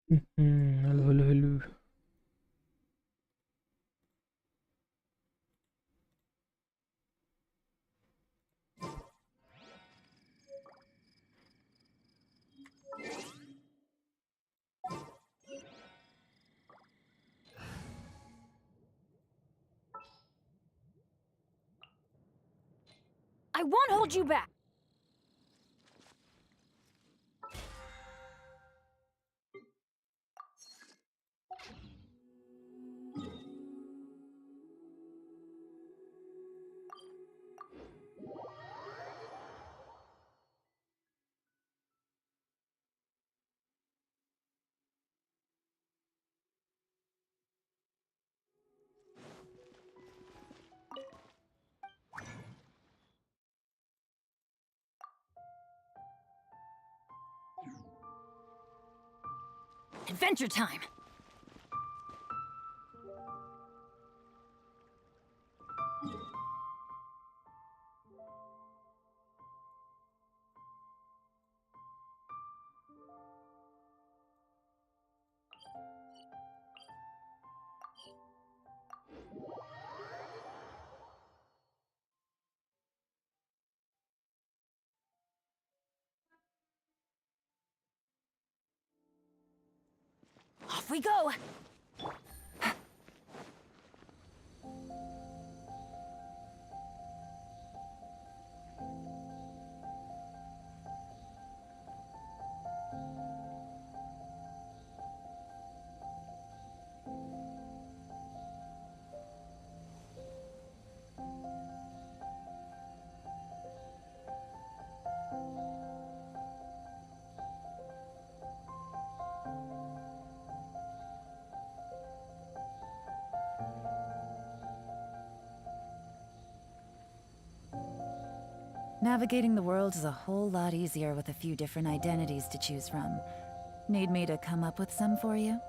Hello, hello, hello. I won't hold you back. Adventure time! Off we go! Navigating the world is a whole lot easier with a few different identities to choose from. Need me to come up with some for you?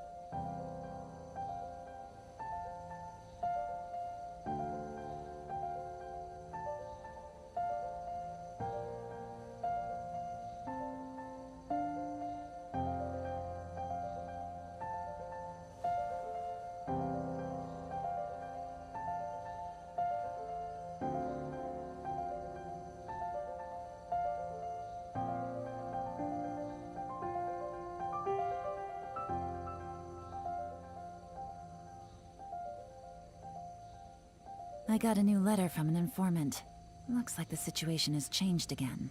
I got a new letter from an informant. Looks like the situation has changed again.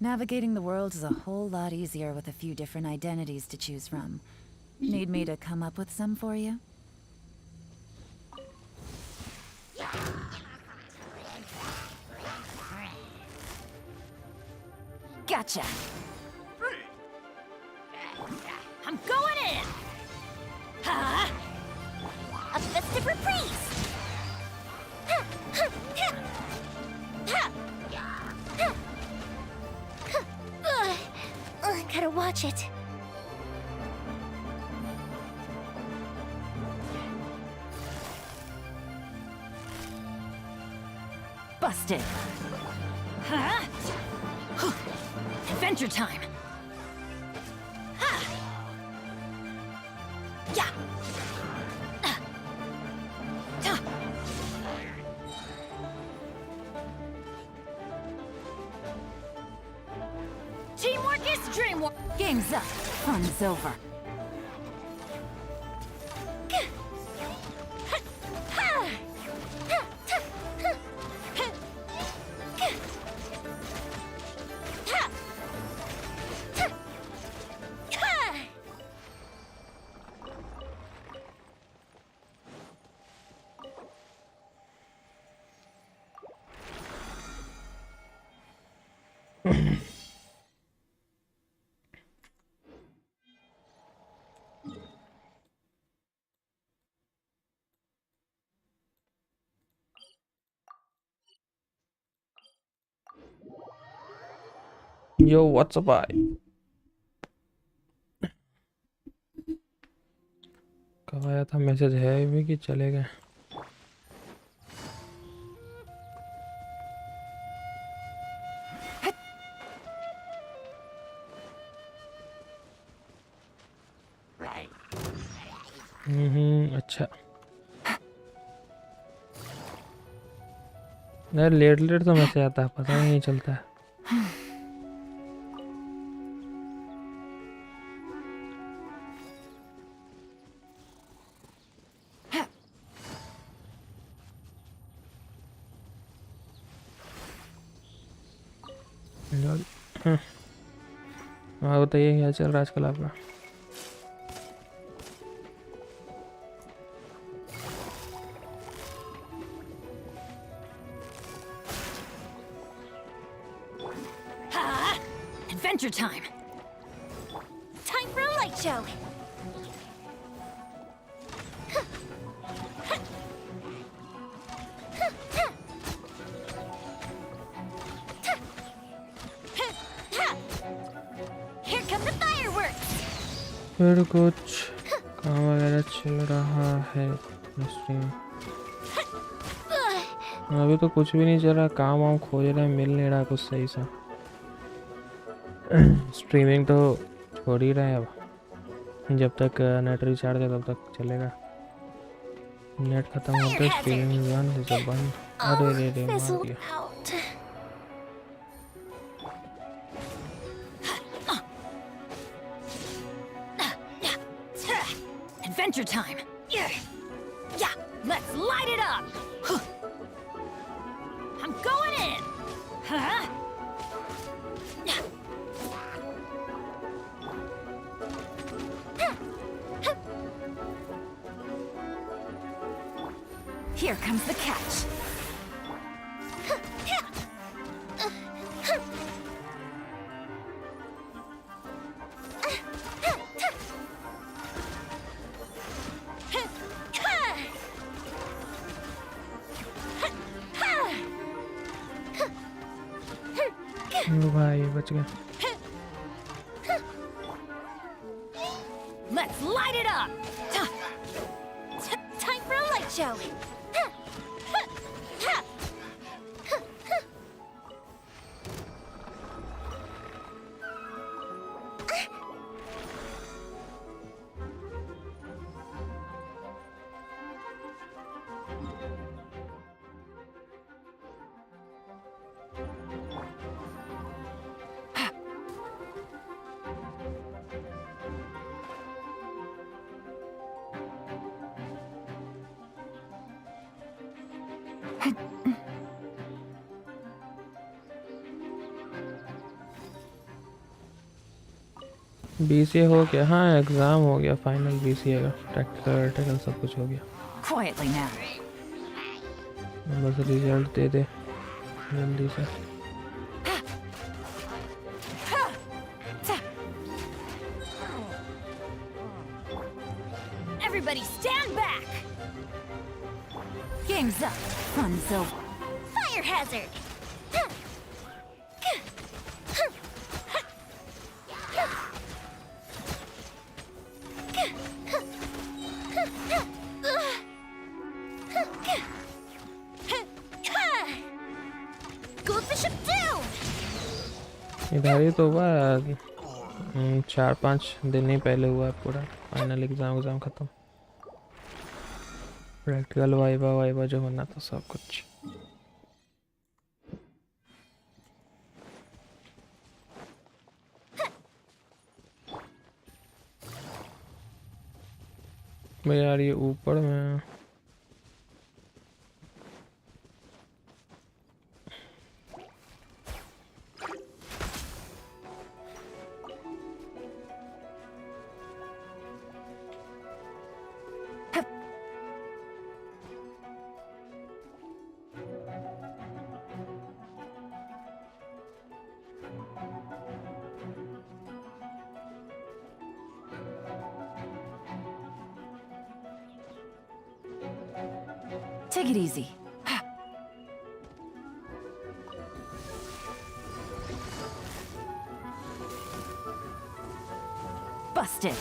Navigating the world is a whole lot easier with a few different identities to choose from. Need me to come up with some for you? Gotcha! I'm going in! Ha! A festive reprise! Ha! Ha! Ha! Ha! Ha! Gotta watch it. Busted! Huh? Adventure time! Ha! Yeah! Ta! Teamwork is dreamwork! Game's up. Fun's over. Yo WhatsApp आई कब आया था message है भी कि चले गए अच्छा यार लेट लेट तो मैसेज आता है पता ही नहीं चलता है हाँ बताइए क्या चल रहा है आजकल आपका Adventure time. Time for a light show. Here come the fireworks. फिर कुछ काम वगैरह चल रहा है स्ट्रीम अभी तो कुछ भी नहीं चल रहा काम वाम खोज रहे हैं मिल नहीं रहा कुछ सही सा स्ट्रीमिंग तो छोड़ ही रहे हैं अब जब तक नेट रिचार्ज है तब तक चलेगा नेट खत्म होता है स्ट्रीमिंग बंद अरे रे रे मार Fizzled दिया out. Adventure time. Yeah, let's light it up. I'm going in. Huh? Here comes the catch. लो भाई बच गया Let's light it up. Time for a light show. BCA हो गया हाँ एग्ज़ाम हो गया फाइनल बीसीए का प्रैक्टिकल सब कुछ हो गया Quietly now. बस रिजल्ट दे दे जल्दी से Everybody stand back. Game's up. Fun's over. Fire hazard. Goldfish up down. इधर ही तो हुआ 4-5 दिन ही पहले हुआ है पूरा फाइनल एग्ज़ाम ख़त्म प्रैक्टिकल वाइवा जो होना था सब कुछ मैं यार ये ऊपर में Take it easy. Busted.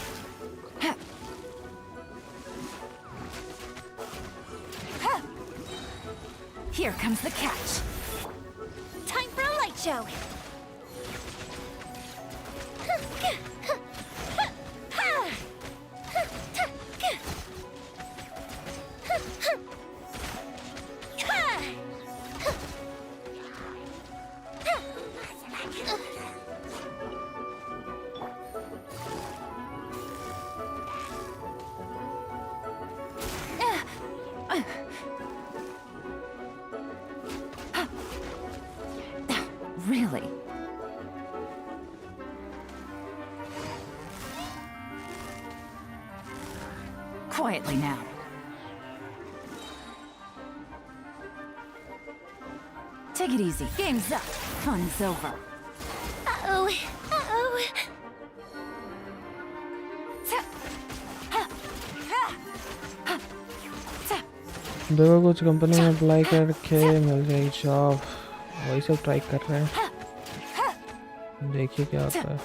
Here comes the catch. Time for a light show. Really? Quietly now. Take it easy. Game's up. Fun's over. Uh-oh. Uh-oh. देखो कुछ कंपनी में अप्लाई करके मिल गई जॉब, वही सब ट्राई कर रहे हैं, देखिए क्या होता है।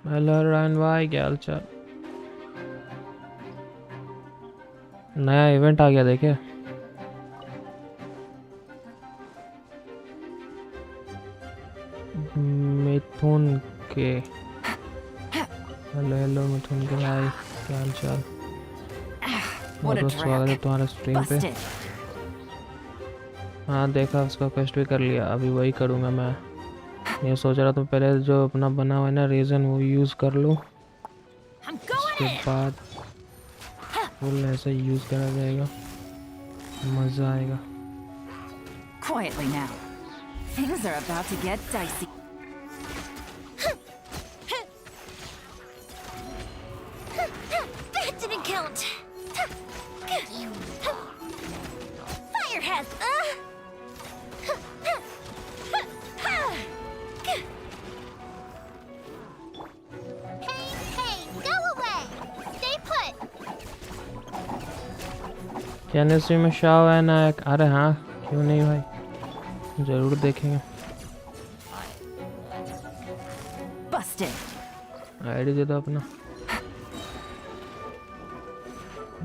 हेलो रायन भाई, क्या हाल चाल। नया इवेंट आ गया देखे। मिथुन के हेलो हेलो मिथुन के भाई, क्या हाल चाल। बहुत बहुत स्वागत है तुम्हारा स्ट्रीम पे। हाँ देखा, उसका क्वेस्ट भी कर लिया, अभी वही करूँगा मैं। ये सोच रहा था पहले जो अपना बना हुआ है ना रीजन वो यूज़ कर लूँ, उसके बाद फुल ऐसा यूज़ करा जाएगा, मज़ा आएगा। Quietly now. Things are about to get dicey. That didn't count. Fire has. Hey, go away. Stay put. Chemistry में शाव है ना एक, अरे हाँ क्यों नहीं भाई, जरूर देखेंगे। आईडी दे दो अपना,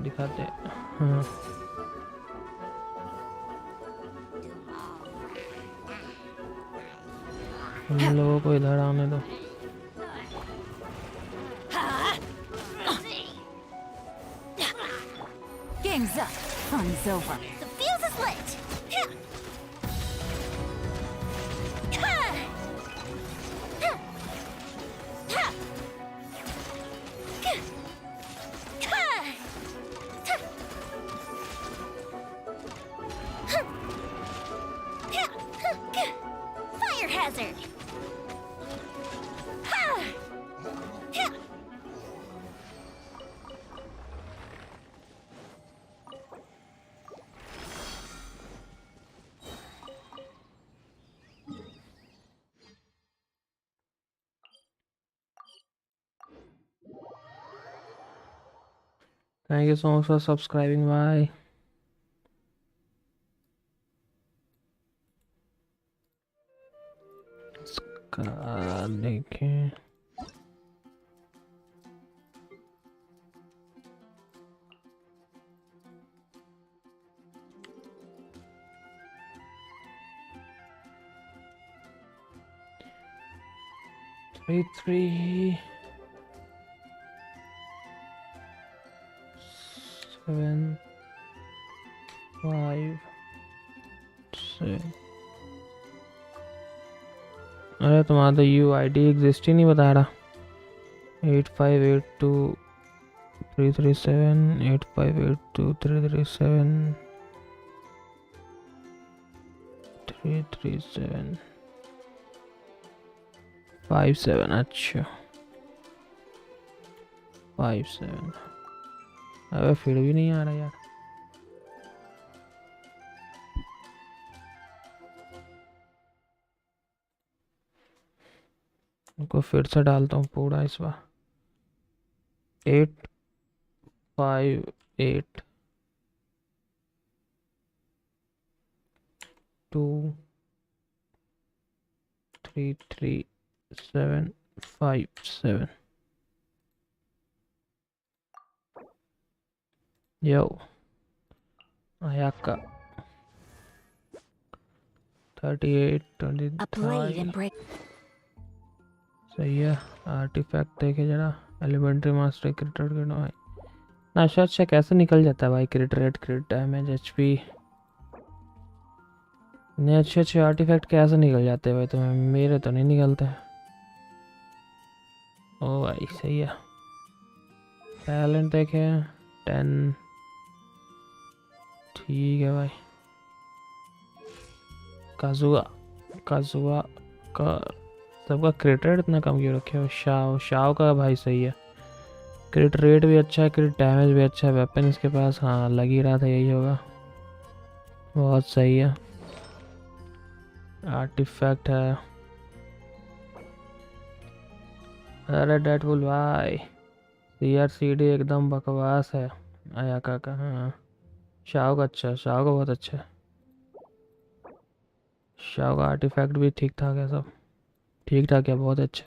दिखाते हैं। हाँ हम लोगों को इधर आने दो। Game's up. Fun's over. The fuse is lit. Fire hazard. Thank you so much for subscribing भाई। इसका देखें, three 7 5 6। अरे तुम्हारा तो UID एग्जिस्ट ही नहीं बता रहा। 8582 337 8582 337 57 अच्छा 57। अबे फिर भी नहीं आ रहा यार। उनको फिर से डालता हूँ पूरा इस बार। 858 2 33757 यो आयाका 38 A blade 23 and break. सही है। आर्टिफैक्ट देखे जरा। एलिमेंट्री मास्टर क्रिटिक करना है ना। अच्छा कैसे निकल जाता है भाई क्रिट रेट क्रिट डैमेज एचपी नहीं। अच्छे अच्छे आर्टिफैक्ट कैसे निकल जाते हैं भाई तुम्हें? मेरे तो नहीं निकलते। ओ भाई सही है। टैलेंट देखे 10 ठीक है भाई। काजुआ काजुआ का सबका क्रिट रेट इतना कम क्यों रखे हो? शाओ का भाई सही है। क्रिट रेट भी अच्छा है, क्रिट डैमेज भी अच्छा है। वेपन इसके पास हाँ लग ही रहा था यही होगा। बहुत सही है। आर्टिफैक्ट है। अरे डेडपुल भाई CRCD एकदम बकवास है। आयाका का हाँ। शाओ का अच्छा है, शाओ का बहुत अच्छा है। शाओ का आर्टिफैक्ट भी ठीक ठाक है, सब ठीक ठाक है, बहुत अच्छा।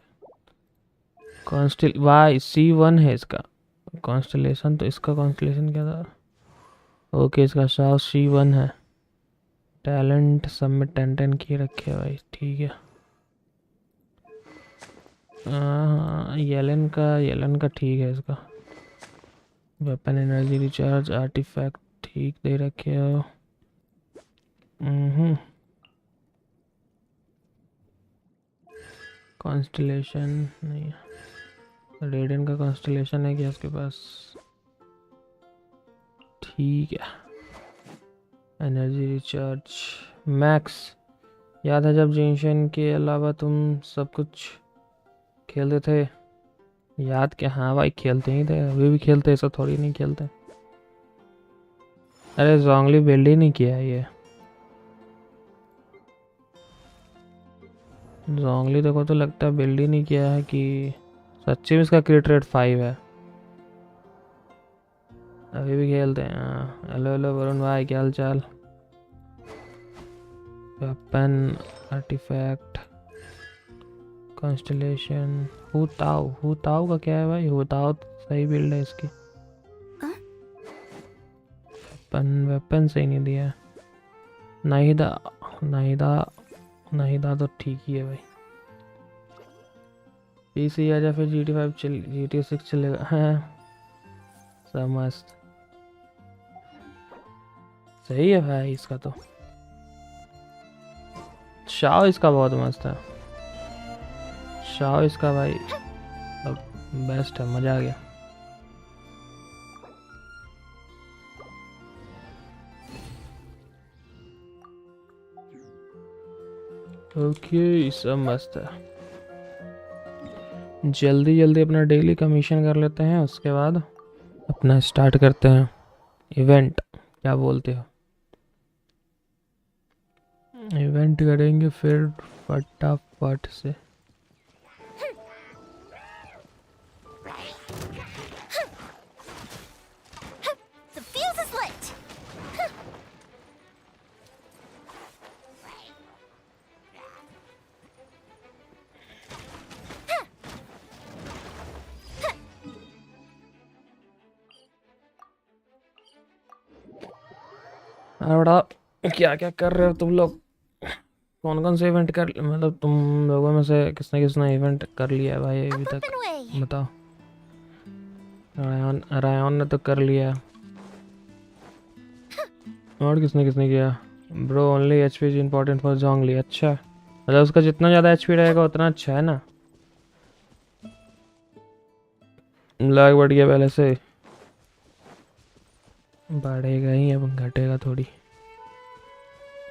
कॉन्स्टिल वाई C1 है इसका कॉन्स्टलेशन। तो इसका कॉन्स्टलेशन क्या था? ओके इसका शाओ C1 है। टैलेंट सब में 10 की रखे है भाई ठीक है। हाँ येलन का ठीक है इसका। वेपन एनर्जी रिचार्ज आर्टिफैक्ट ठीक दे रखे हो। कॉन्स्टलेशन नहीं। रेडियन का कॉन्स्टलेशन है क्या उसके पास? ठीक है। Energy recharge max. याद है जब जेंशन के अलावा तुम सब कुछ खेलते थे? याद क्या? हाँ भाई खेलते ही थे, अभी भी खेलते, ऐसा थोड़ी नहीं खेलते। अरे जोंगली बिल्ड ही नहीं किया है ये। जोंगली देखो तो लगता है बिल्ड ही नहीं किया है कि सच्ची में इसका क्रिट रेट 5 है। अभी भी खेलते हैं हाँ। हेलो हेलो वरुण भाई क्या हाल चाल? वेपन आर्टिफैक्ट कॉन्स्टलेशन हुताओ का क्या है भाई? हुताओ सही बिल्ड है इसकी। वेपन सही नहीं दिया। नाहिदा नाहिदा नाहिदा तो ठीक ही है भाई। PC आ जा फिर GTA 5 GTA 6 चलेगा। हाँ सब मस्त सही है भाई इसका तो। शाओ इसका बहुत मस्त है। शाओ इसका भाई बेस्ट है, मजा आ गया। ओके सब मस्त है। जल्दी जल्दी अपना डेली का मिशन कर लेते हैं, उसके बाद अपना स्टार्ट करते हैं इवेंट। क्या बोलते हो? इवेंट करेंगे फिर फटाफट से। The fuse is lit. अरे बड़ा क्या क्या कर रहे हो तुम लोग? कौन कौन से इवेंट कर मतलब तुम लोगों में से किसने किसने इवेंट कर लिया है भाई अभी तक? Open way. बताओ। रायन ने तो कर लिया। और किसने किसने किया? Bro only HP is important for जोंगली। अच्छा मतलब उसका जितना ज़्यादा HP रहेगा उतना अच्छा है ना। लाग बढ़ गया पहले से, बढ़ेगा ही अब, घटेगा थोड़ी।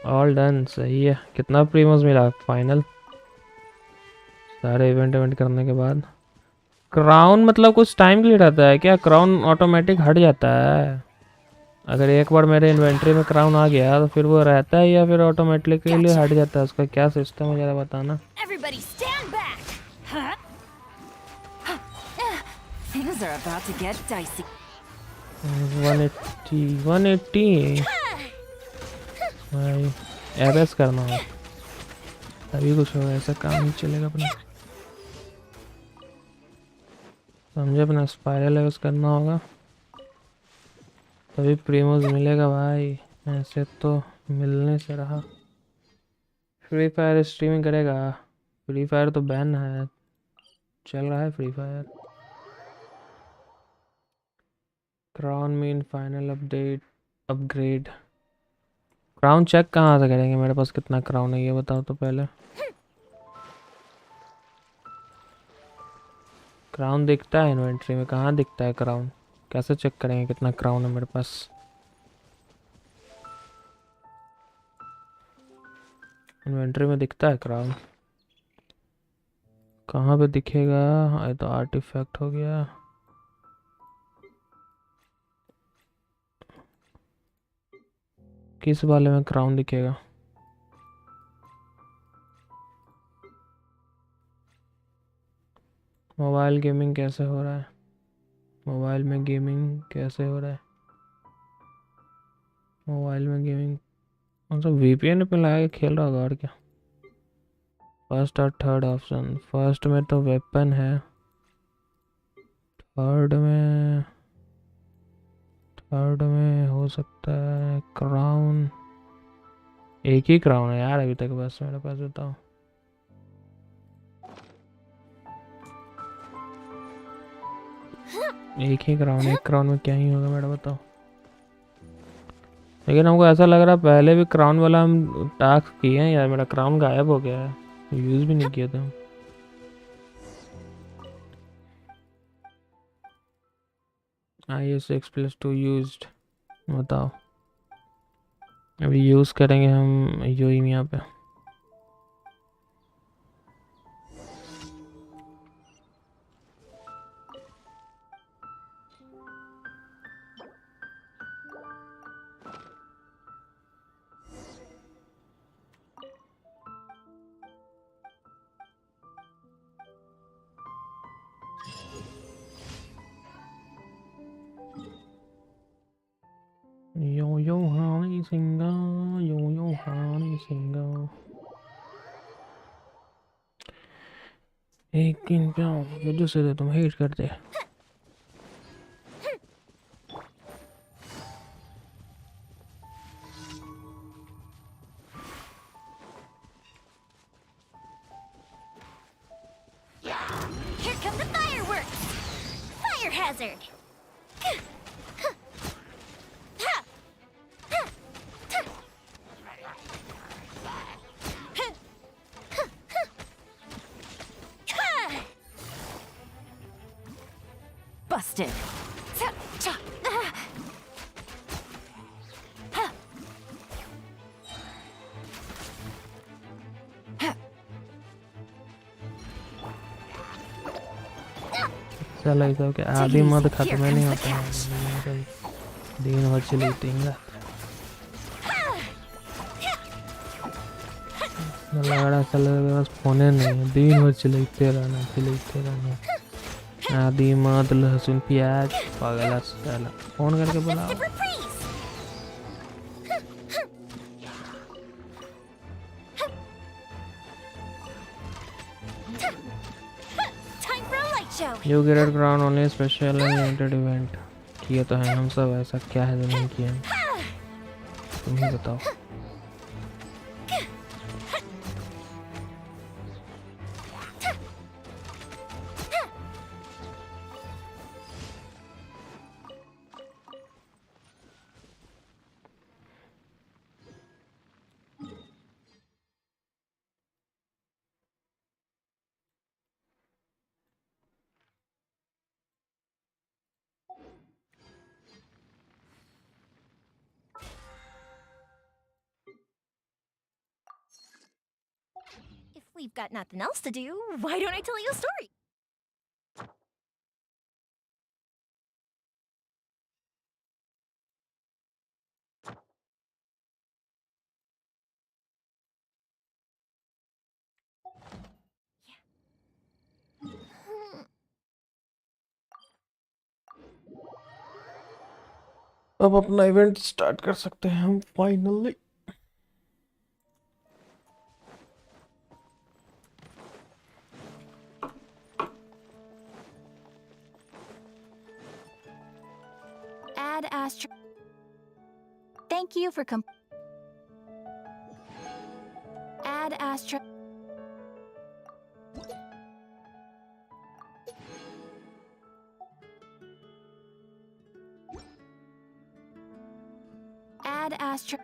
ऑल डन, सही है। कितना प्रीमियस मिला फाइनल सारे इवेंट करने के बाद? क्राउन मतलब कुछ टाइम के लिए रहता है क्या? क्राउन ऑटोमेटिक हट जाता है? अगर एक बार मेरे इन्वेंट्री में क्राउन आ गया तो फिर वो रहता है या फिर ऑटोमेटिकली हट जाता है? उसका क्या सिस्टम है ज़रा बताना। Everybody stand back. Huh? Things are about to get dicey. 180 180 भाई, एबेस करना है तभी कुछ होगा, ऐसा काम नहीं चलेगा अपना। समझे, अपना स्पाइरल एबेस करना होगा तभी प्रीमोस मिलेगा भाई, ऐसे तो मिलने से रहा। फ्री फायर स्ट्रीमिंग करेगा? फ्री फायर तो बैन है, चल रहा है Free Fire. Crown mean final update upgrade. Crown check कहाँ से करेंगे? मेरे पास कितना क्राउन है ये बताओ तो पहले। क्राउन दिखता है इन्वेंट्री में? कहाँ दिखता है क्राउन? कैसे चेक करेंगे कितना क्राउन है मेरे पास? इन्वेंट्री में दिखता है क्राउन? कहाँ पे दिखेगा? ये तो आर्टिफैक्ट हो गया। किस वाले में क्राउन दिखेगा? मोबाइल गेमिंग कैसे हो रहा है? मोबाइल में गेमिंग कैसे हो रहा है? मोबाइल में गेमिंग कौन सा वीपीएन पे लगा के खेल रहा होगा और क्या? फर्स्ट और थर्ड ऑप्शन, फर्स्ट में तो वेपन है, थर्ड में हो सकता है क्राउन। एक ही क्राउन है यार अभी तक बस मेरे पास, बताओ। एक ही क्राउन, एक क्राउन में क्या ही होगा मैडम बताओ। लेकिन हमको ऐसा लग रहा है पहले भी क्राउन वाला हम टास्क किए हैं यार, मेरा क्राउन गायब हो गया है, यूज़ भी नहीं किया था। IS6+2 यूज्ड, बताओ। अभी यूज़ करेंगे हम यूई यहाँ पे। यो यो हानी सिंगा, यो यो हानी सिंगा। एक दिन पे जो से तुम हेट करते। Here come the fireworks. Fire hazard. Busted. चलो इधर के आधी मत खत्म नहीं होता है, दिन भर चलेंगे। लड़ा चल बस फोने नहीं, दिन भर चलते रहना। आधी मत लहसुन प्याज पागल साला, फोन करके बुलाओ। Time for a light show. You get crown only special and limited event. किए तो हैं हम सब, ऐसा क्या है जो नहीं किए हैं? तुम ही बताओ। we've got nothing else to do, why don't I tell you a story? अब अपना इवेंट स्टार्ट कर सकते हैं हम finally. Add Astro. Thank you for Add Astro. Add Astro.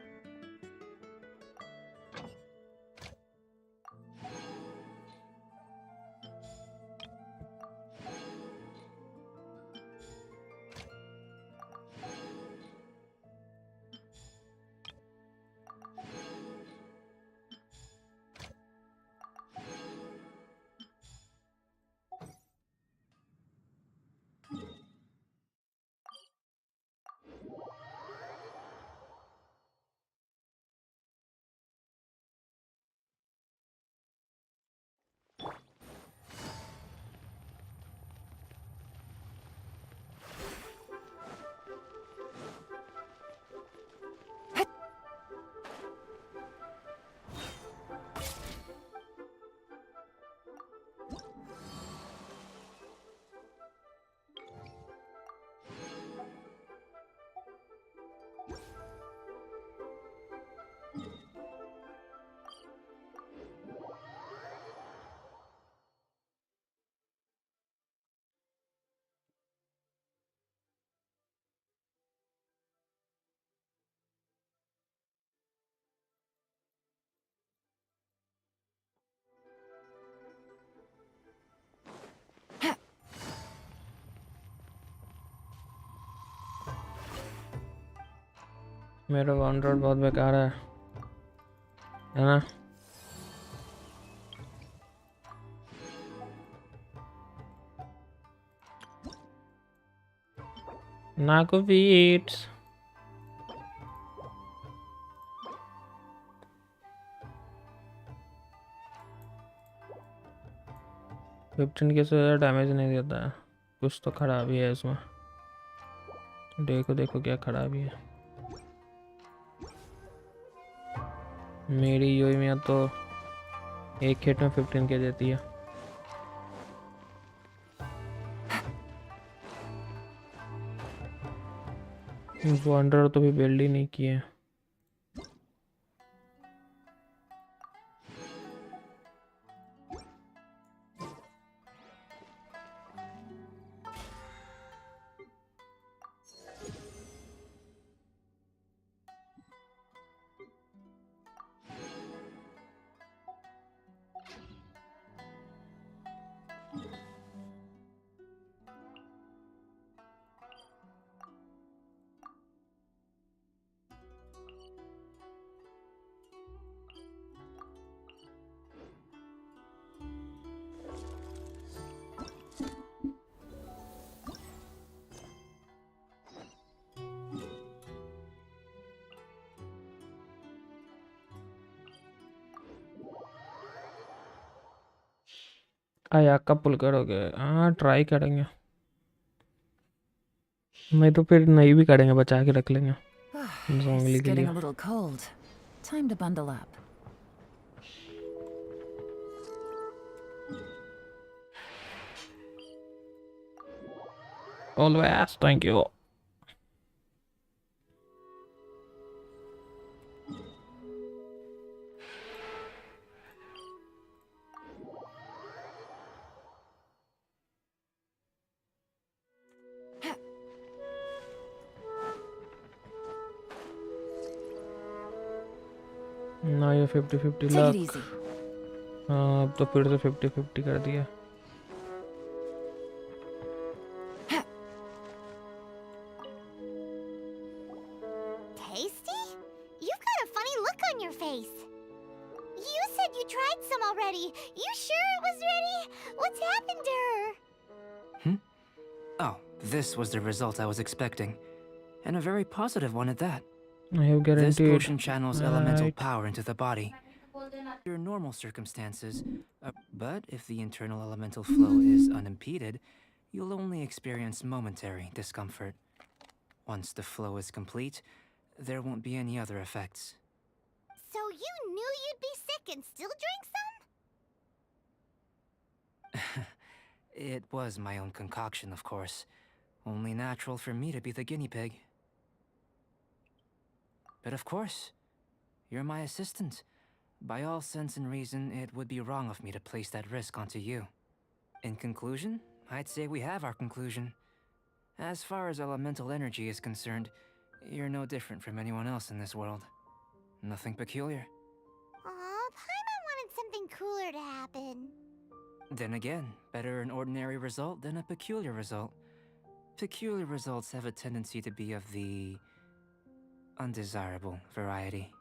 मेरा वॉन्डर बहुत बेकार है ना? నాకు beats फिफ्टीन के से ज़्यादा डैमेज नहीं देता है। कुछ तो खराबी है इसमें। देखो देखो क्या खराबी है। मेरी यूई में तो एक हिट में 15 के देती है। वॉन्डर तो भी बिल्ड ही नहीं किए। आया कब पुल करोगे? हाँ ट्राई करेंगे, नहीं तो फिर नहीं भी करेंगे, बचा के रख लेंगे जोंगली It's के लिए। getting a little cold. Time to bundle up. Always, thank you. ना ये 50-50 Take it लाख। easy. हाँ अब तो फिर से 50-50 कर दिया। Tasty? You've got a funny look on your face. You said you tried some already. You sure it was ready? What's happened to her? Oh, this was the result I was expecting. And a very positive one at that. I have This guaranteed. potion channels elemental Right. power into the body. Under normal circumstances, but if the internal elemental flow is unimpeded, you'll only experience momentary discomfort. Once the flow is complete, there won't be any other effects. So you knew you'd be sick and still drank some? It was my own concoction, of course. Only natural for me to be the guinea pig. But of course, you're my assistant. By all sense and reason, it would be wrong of me to place that risk onto you. In conclusion, I'd say we have our conclusion. As far as elemental energy is concerned, you're no different from anyone else in this world. Nothing peculiar. Aw, Paimon wanted something cooler to happen. Then again, better an ordinary result than a peculiar result. Peculiar results have a tendency to be of the undesirable variety.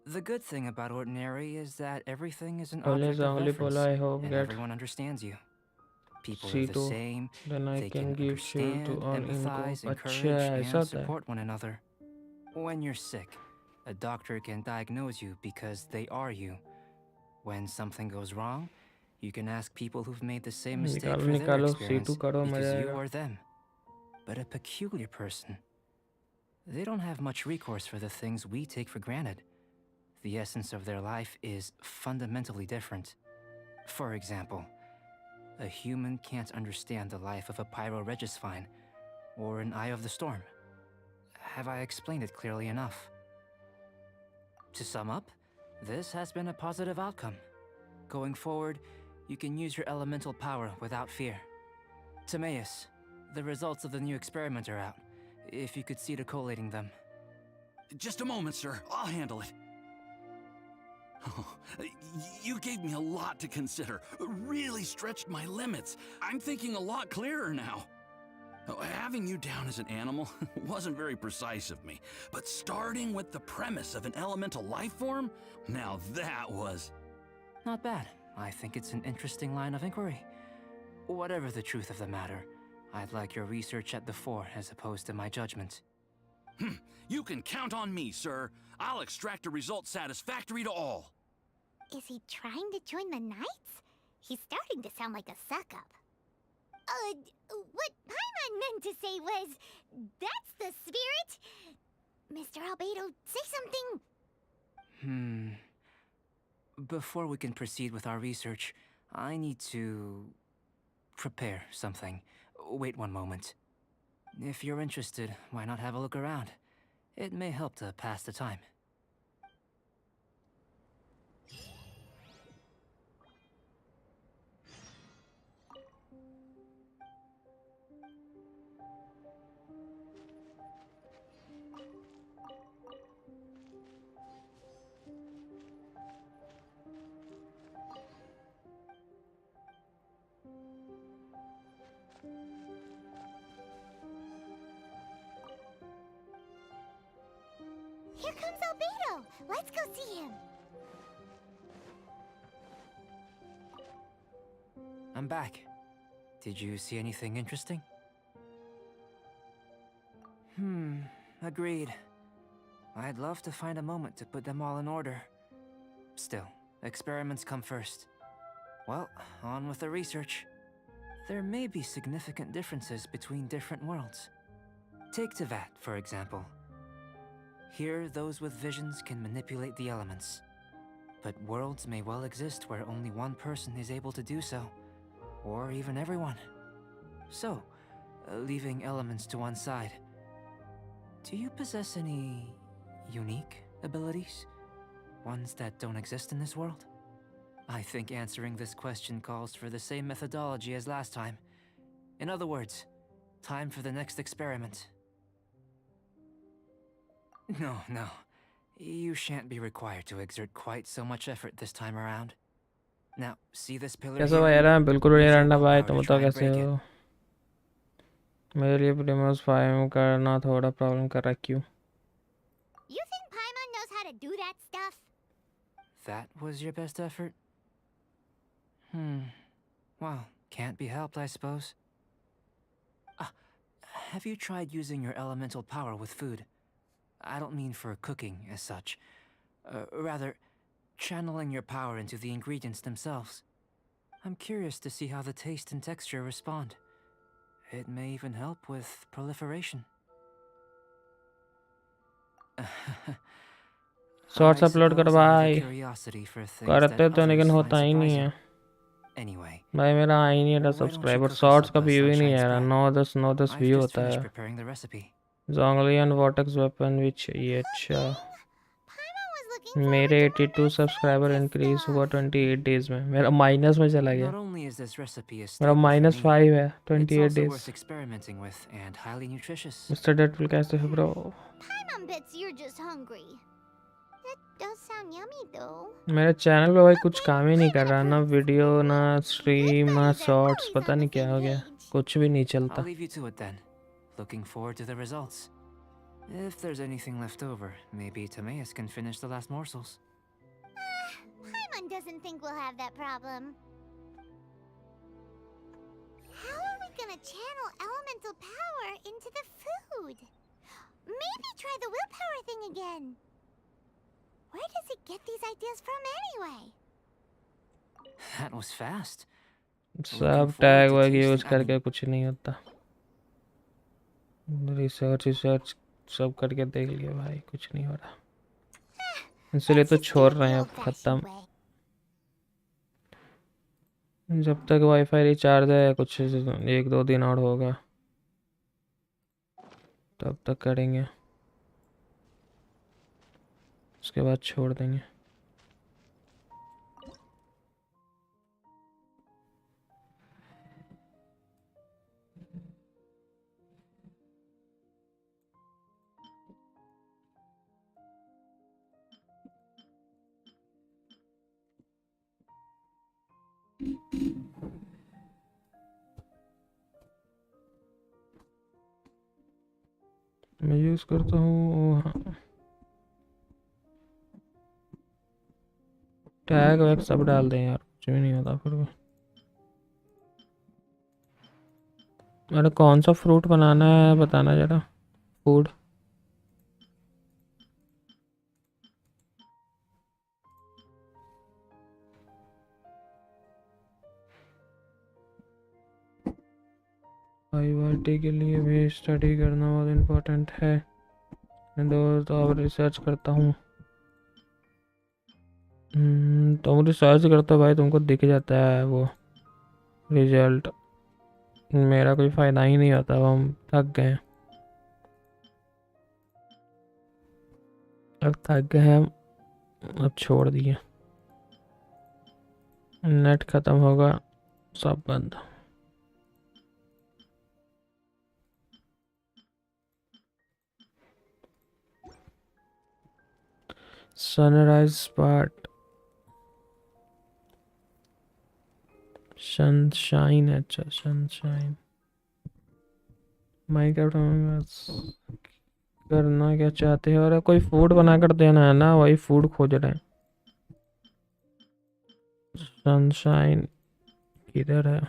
The good thing about ordinary is that everything is an object of reference, I hope and get everyone understands you. People are the C2, same, then I they can can give shield to understand, on इनको. empathize, encourage, अच्छा ऐसा and होता है. support one another. When you're sick, a doctor can diagnose you because they are you. When something goes wrong, you can ask people who've made the same mistake निकालो for their निकालो experience C2 करो मजा because you आएगा. are them. But a peculiar person, they don't have much recourse for the things we take for granted. The essence of their life is fundamentally different. For example, a human can't understand the life of a pyroregisvine or an Eye of the Storm. Have I explained it clearly enough? To sum up, this has been a positive outcome. Going forward, you can use your elemental power without fear. Timaeus, the results of the new experiment are out. If you could see to collating them. Just a moment, sir. I'll handle it. Oh, you gave me a lot to consider. Really stretched my limits. I'm thinking a lot clearer now. Having you down as an animal wasn't very precise of me, but starting with the premise of an elemental life form, now that was... Not bad. I think it's an interesting line of inquiry. Whatever the truth of the matter, I'd like your research at the fore as opposed to my judgment. You can count on me, sir. I'll extract a result satisfactory to all. Is he trying to join the Knights? He's starting to sound like a suck-up. What Paimon meant to say was, that's the spirit. Mr. Albedo, say something. Before we can proceed with our research, I need to prepare something. Wait one moment. If you're interested, why not have a look around? It may help to pass the time. Here comes Albedo. Let's go see him. I'm back. Did you see anything interesting? Agreed. I'd love to find a moment to put them all in order. Still, experiments come first. Well, on with the research. There may be significant differences between different worlds. Take Tevat, for example. Here, those with visions can manipulate the elements. But worlds may well exist where only one person is able to do so. Or even everyone. So, leaving elements to one side, do you possess any unique abilities? Ones that don't exist in this world? I think answering this question calls for the same methodology as last time. In other words, time for the next experiment. No. You shan't be required to exert quite so much effort this time around. Now, see this pillar कैसा भाई here? यार बिल्कुल नहीं Use your रखना भाई willpower तुम to बताओ try and कैसे break हो. it. मेरे लिए प्रीमियस 5 करना थोड़ा प्रॉब्लम कर रहा. क्यों? You think Paimon knows how to do that stuff? That was your best effort? Well, can't be helped, I suppose. Have you tried using your elemental power with food? I don't mean for cooking as such. Rather, channeling your power into the ingredients themselves. I'm curious to see how the taste and texture respond. It may even help with proliferation. Shorts I upload कर suppose I have a भाई, curiosity for things करते that तो लेकिन others होता find ही नहीं surprising. है Anyway, भाई। मेरा आ ही नहीं रहा why don't you subscriber, cook us shorts up का a व्यू ही नहीं sunshine आ रहा। spread? 9-10 I've व्यू just होता finished है। preparing the recipe. जोंगलियन वॉटेक्स वेपन भी चाहिए। अच्छा, Paimon was looking forward मेरे to 82 सब्सक्राइबर Fancy इंक्रीज हुआ stuff. 28 डेज में। मेरा माइनस में चला गया, Not only is this recipe a मेरा staple for me, -5 है it's 28 also days. worth experimenting with and highly nutritious. Mister Deadpool कैसे हो bro? Paimon bets you're just hungry. That does sound yummy though. मेरे channel पे भाई कुछ काम ही नहीं कर रहा, ना वीडियो ना स्ट्रीम ना शॉर्ट्स, पता नहीं क्या हो गया, कुछ भी नहीं I'll चलता। leave you to it then. Looking forward to the results. If there's anything left over, maybe Timaeus can finish the last morsels. Paimon doesn't think we'll have that problem. How are we gonna channel elemental power into the food? Maybe try the willpower thing again. Where does it get these ideas from anyway? That was fast. सब tag वैग use करके कुछ नहीं होता। Research सब करके देख लिया भाई, कुछ नहीं हो रहा, इसलिए तो छोड़ रहे हैं अब, खत्म। जब तक वाईफाई रिचार्ज है कुछ 1-2 दिन और होगा, तब तक करेंगे, उसके बाद छोड़ देंगे। मैं यूज़ करता हूँ, हाँ, टैग वैग सब डाल दें यार, कुछ भी नहीं होता फिर भी। अरे कौन सा फ्रूट बनाना है बताना जरा, फूड। आईआईटी के लिए भी स्टडी करना बहुत इम्पोर्टेंट है, मैं तो अब रिसर्च करता हूँ। तुम रिसर्च करते हो भाई, तुमको दिख जाता है वो रिजल्ट, मेरा कोई फ़ायदा ही नहीं होता, हम थक गए, अब थक गए हम, अब छोड़ दिए, नेट ख़त्म होगा सब बंद। सनराइज स्पॉट, सनशाइन, अच्छा सनशाइन। माइनक्राफ्ट करना क्या चाहते हो? और कोई फूड बना कर देना है ना, वही फूड खोज रहे हैं। सनशाइन किधर है?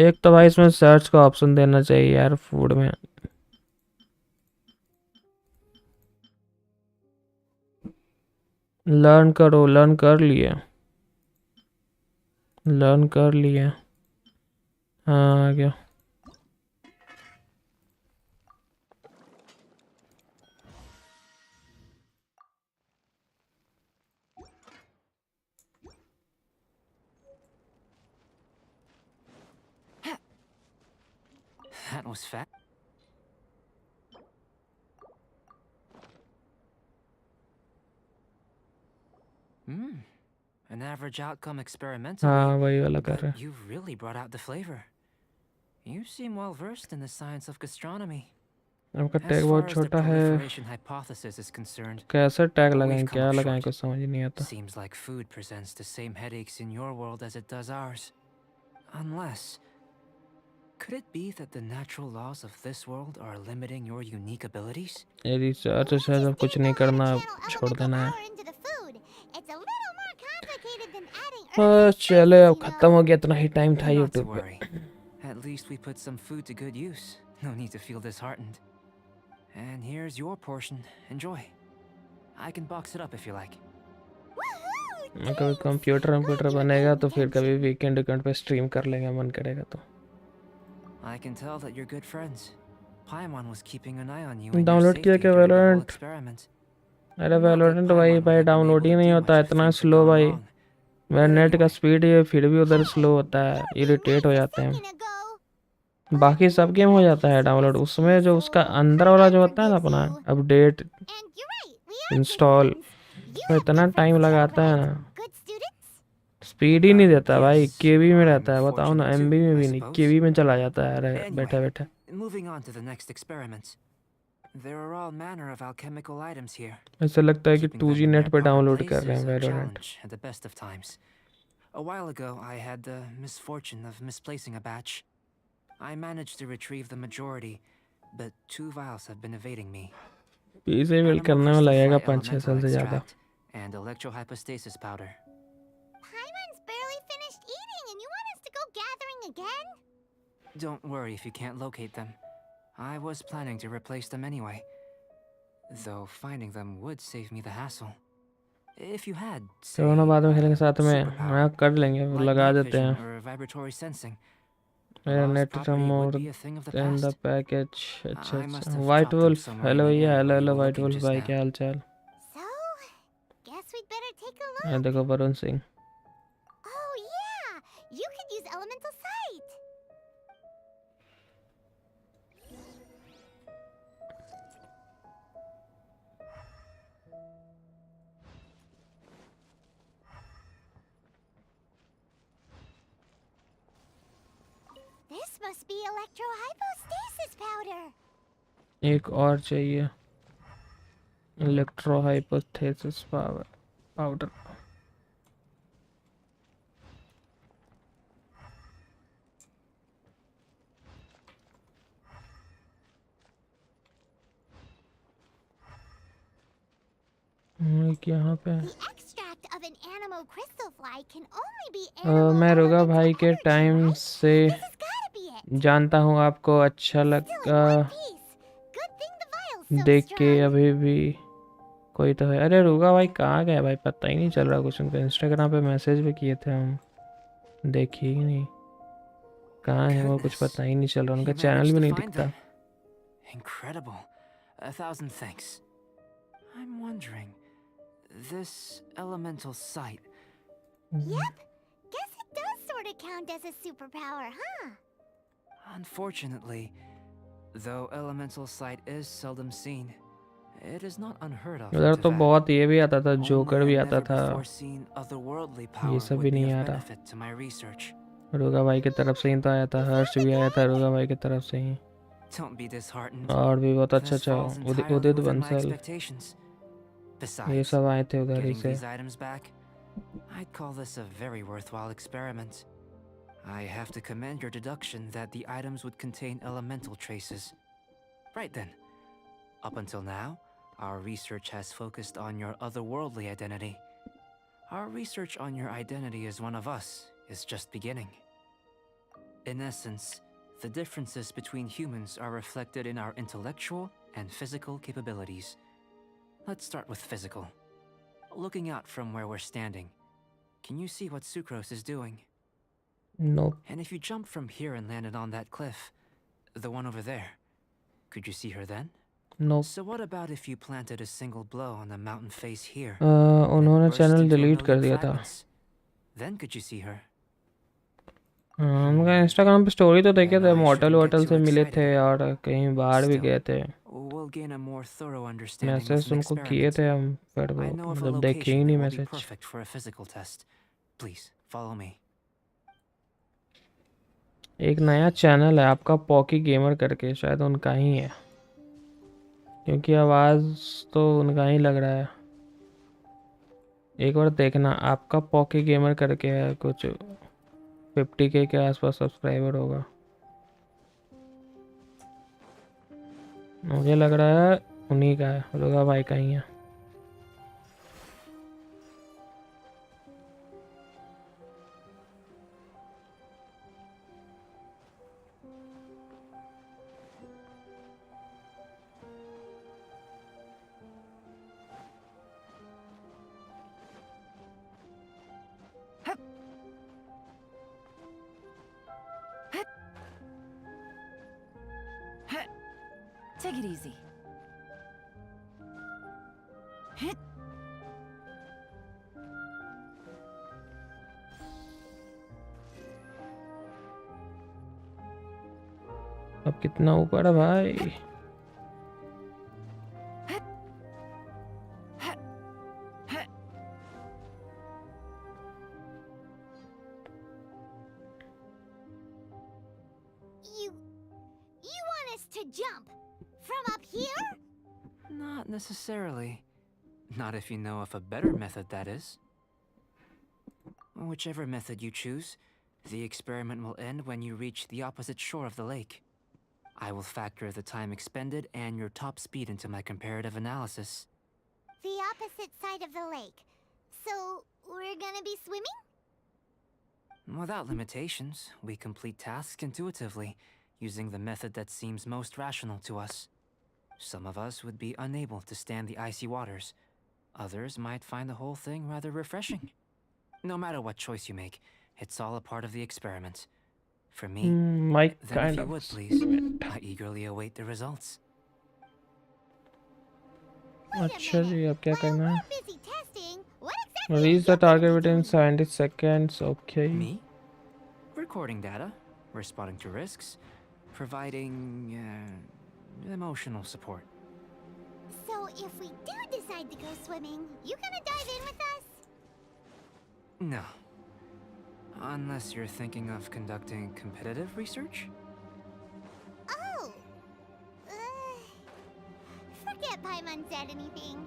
एक तो भाई इसमें सर्च का ऑप्शन देना चाहिए यार फूड में। लर्न करो, लर्न कर लिए, लर्न कर लिए, हाँ आ गया। That was fast. An average outcome experimentally. हाँ वही वाला कर रहे But you've really brought out the flavor. You seem well versed in the science of gastronomy. हैं। आपका As टैग far बहुत as the छोटा है, proliferation hypothesis is concerned, कैसे टैग we've लगाएं, come क्या up लगाएं, short. कुछ समझ ही नहीं आता। Seems like food presents the same headaches in your world as it does ours. Unless, could it be that the natural laws of this world are limiting your unique abilities? ये research से सब कुछ नहीं करना, छोड़ देना है। चलो अब खत्म हो गया, इतना ही टाइम था Not to यूट्यूब पे। worry. At least we put some food to good use. No need to feel disheartened. And here's your portion. Enjoy. I can box it up if you like. Woohoo! कभी Thanks! Computer Glad you're बनेगा playing तो फिर कभी Genshin. Weekend पे stream कर लेंगे, मन करेगा तो। I can tell that you're good friends. Paimon was keeping an eye on you and your download किया safety क्या during the whole Valorant? experiment. अरे Not that वैलोरेंट भाई Paimon would भाई have been download able he to नहीं do होता, much if इतना things had slow gone भाई। wrong. मेरा But नेट का anyway, स्पीड ही फिर भी उधर स्लो होता है, You were being इरिटेट हो nice a जाते हैं। second ago. बाकी सब गेम हो जाता है डाउनलोड, उसमें जो उसका अंदर वाला जो होता है ना अपना update And you're right, we are good install, friends. You उसमें have इतना good friends टाइम too, लगाता है right? ना, Good students? स्पीड ही नहीं देता भाई। yes, केबी में I'm रहता है, बताओ ना, fortunate एमबी too, में I भी नहीं, suppose. केबी में चला जाता है। अरे बैठा Anyway, बैठा moving on to the next experiment. There are all manner of alchemical items here. ऐसा लगता है कि Keeping 2G them in net their पे proper डाउनलोड place कर रहे is हैं a Valorant. challenge at the best of times. A while ago, I had the misfortune of misplacing a batch. I managed to retrieve the majority, but 2 vials have been evading me. पीसे build Animal करने में crystal लगेगा fly 5-6 elemental साल से ज़्यादा। extract and electrohypostasis powder. Paimon's barely finished eating and you want us to go gathering again? Don't worry if you can't locate them. I was planning to replace them anyway. Though finding them would save me the hassle. If you had, say, चलो ना बाद में खेलेंगे साथ में, superpower, हाँ कर लेंगे, like लगा night देते vision हैं। or vibratory sensing, मेरा lost net property would more be a thing of the in the past. Package. अच्छा I must अच्छा, have white dropped them wolf, somewhere in hello the भैया, area hello where you hello were white looking wolf just भाई, now. क्या हाल चाल? So, guess we'd better take a ये look. देखो Varun Singh. Oh yeah, you could use elemental sight. This must be electrohypostasis powder. एक और चाहिए, इलेक्ट्रोहाइपोथेसिस powder. यहाँ पे The extract of an animo crystal fly can only be मैं animal रुगा elemental भाई के energy, टाइम right? से This has gotta be it. जानता हूँ, आपको अच्छा Still in लगा one piece. Good thing the vial's so देख के। strong. अभी भी कोई तो है। अरे रुगा भाई कहाँ गया भाई, पता ही नहीं चल रहा कुछ। उनको इंस्टाग्राम पे मैसेज भी किए थे हम, देखी ही नहीं, कहाँ है वो, कुछ Goodness, पता ही नहीं चल रहा, उनका you चैनल managed भी to नहीं find दिखता। them. Incredible. 1,000 thanks. I'm wondering, this elemental sight, Yep. Guess it does sort of count as a superpower, huh? unfortunately, though elemental sight is seldom seen, it is not unheard of. उधर to तो that. बहुत ये भी आता था, Only joker भी a आता था। never-before-seen otherworldly ये power सब भी would be नहीं of आ रहा। benefit to my research. रुगा भाई की तरफ से ही तो आया था, हर्ष भी आया था रुगा भाई की तरफ से ही, Don't be disheartened. और भी बहुत अच्छा This अच्छा falls entirely Udit within my Bansal, expectations. ये Besides, सब आए थे उधर ही getting से। these items back, I'd call this a very worthwhile experiment. I have to commend your deduction that the items would contain elemental traces. Right then. Up until now, our research has focused on your otherworldly identity. Our research on your identity as one of us is just beginning. In essence, the differences between humans are reflected in our intellectual and physical capabilities. Let's start with physical. Looking out from where we're standing, can you see what Sucrose is doing? Nope. And if you jumped from here and landed on that cliff, the one over there, could you see her then? Nope. So what about if you planted a single blow on the mountain face here? उन्होंने burst channel into a delete कर million दिया था। fragments? Then could you see her? उनका Instagram पे story तो देखे Then थे, I model shouldn't get वोटल too से मिले थे excited. और कहीं बाहर भी Still, गए थे। we'll gain a more thorough understanding with message an उनको किए experiment. थे हम, पर वो I know of a मतलब देखे ही location नहीं that will be message. perfect for a physical test. Please follow me. एक नया चैनल है आपका, पॉकी गेमर करके, शायद उनका ही है, क्योंकि आवाज़ तो उनका ही लग रहा है। एक बार देखना, आपका पॉकी गेमर करके है, कुछ 50K के आसपास सब्सक्राइबर होगा, मुझे लग रहा है उन्हीं का है, रुगा भाई का ही है। Take it easy. अब कितना ऊपर है भाई? You want us to jump from up here? Not necessarily. Not if you know of a better method, that is. Whichever method you choose, the experiment will end when you reach the opposite shore of the lake. I will factor the time expended and your top speed into my comparative analysis. The opposite side of the lake. So, we're gonna be swimming? Without limitations, we complete tasks intuitively, using the method that seems most rational to us. Some of us would be unable to stand the icy waters. Others might find the whole thing rather refreshing. No matter what choice you make, it's all a part of the experiment. For me, My then if kind you of would please, I eagerly await the results. Wait a अच्छा जी, minute. अब क्या While करना है? we're busy testing, what exactly are Reach you the gonna target be within doing? 70 seconds. Okay. Me? Recording data, responding to risks, providing emotional support. So, if we do decide to go swimming, you gonna dive in with us? No. Unless you're thinking of conducting competitive research? Oh! Forget Paimon said anything.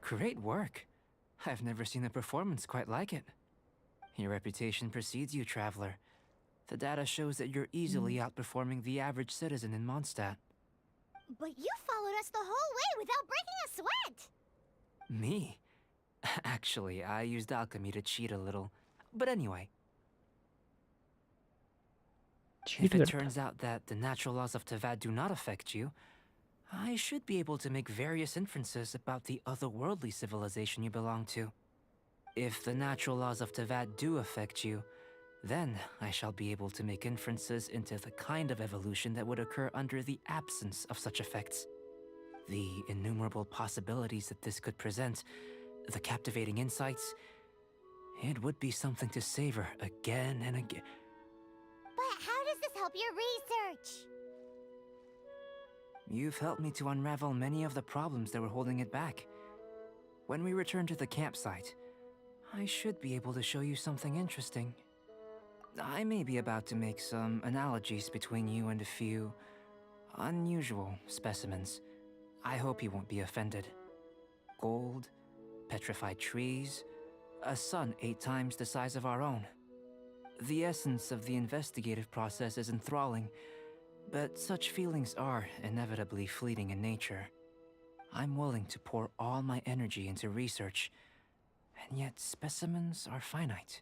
Great work. I've never seen a performance quite like it. Your reputation precedes you, Traveler. The data shows that you're easily outperforming the average citizen in Mondstadt. But you followed us the whole way without breaking a sweat! Me? Actually, I used alchemy to cheat a little. But anyway, if it turns out that the natural laws of Tavad do not affect you, I should be able to make various inferences about the otherworldly civilization you belong to. If the natural laws of Tavad do affect you, then I shall be able to make inferences into the kind of evolution that would occur under the absence of such effects. The innumerable possibilities that this could present, the captivating insights, it would be something to savor again and again. But how does this help your research? You've helped me to unravel many of the problems that were holding it back. When we return to the campsite, I should be able to show you something interesting. I may be about to make some analogies between you and a few unusual specimens. I hope you won't be offended. Gold, petrified trees, a sun 8 times the size of our own. The essence of the investigative process is enthralling, but such feelings are inevitably fleeting in nature. I'm willing to pour all my energy into research, and yet specimens are finite.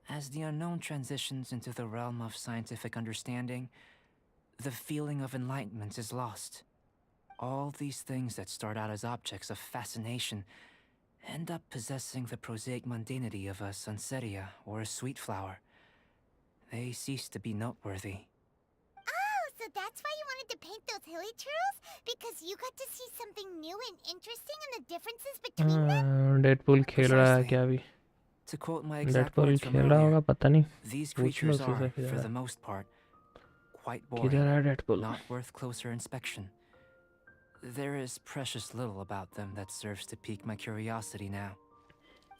As the unknown transitions into the realm of scientific understanding, the feeling of enlightenment is lost. All these things that start out as objects of fascination end up possessing the prosaic mundanity of a sunsetia or a sweet flower. They cease to be noteworthy. Oh, so that's why you wanted to paint those hilly trails? Because you got to see something new and interesting and the differences between them? Deadpool खेल रहा है Precisely. क्या अभी? To quote my exact Deadpool words from खेल रहा होगा, earlier, पता नहीं. these पूछ लो creatures उसी से are, for किधर the है. most part, quite किधर boring, है Deadpool? not worth closer inspection. There is precious little about them that serves to pique my curiosity now.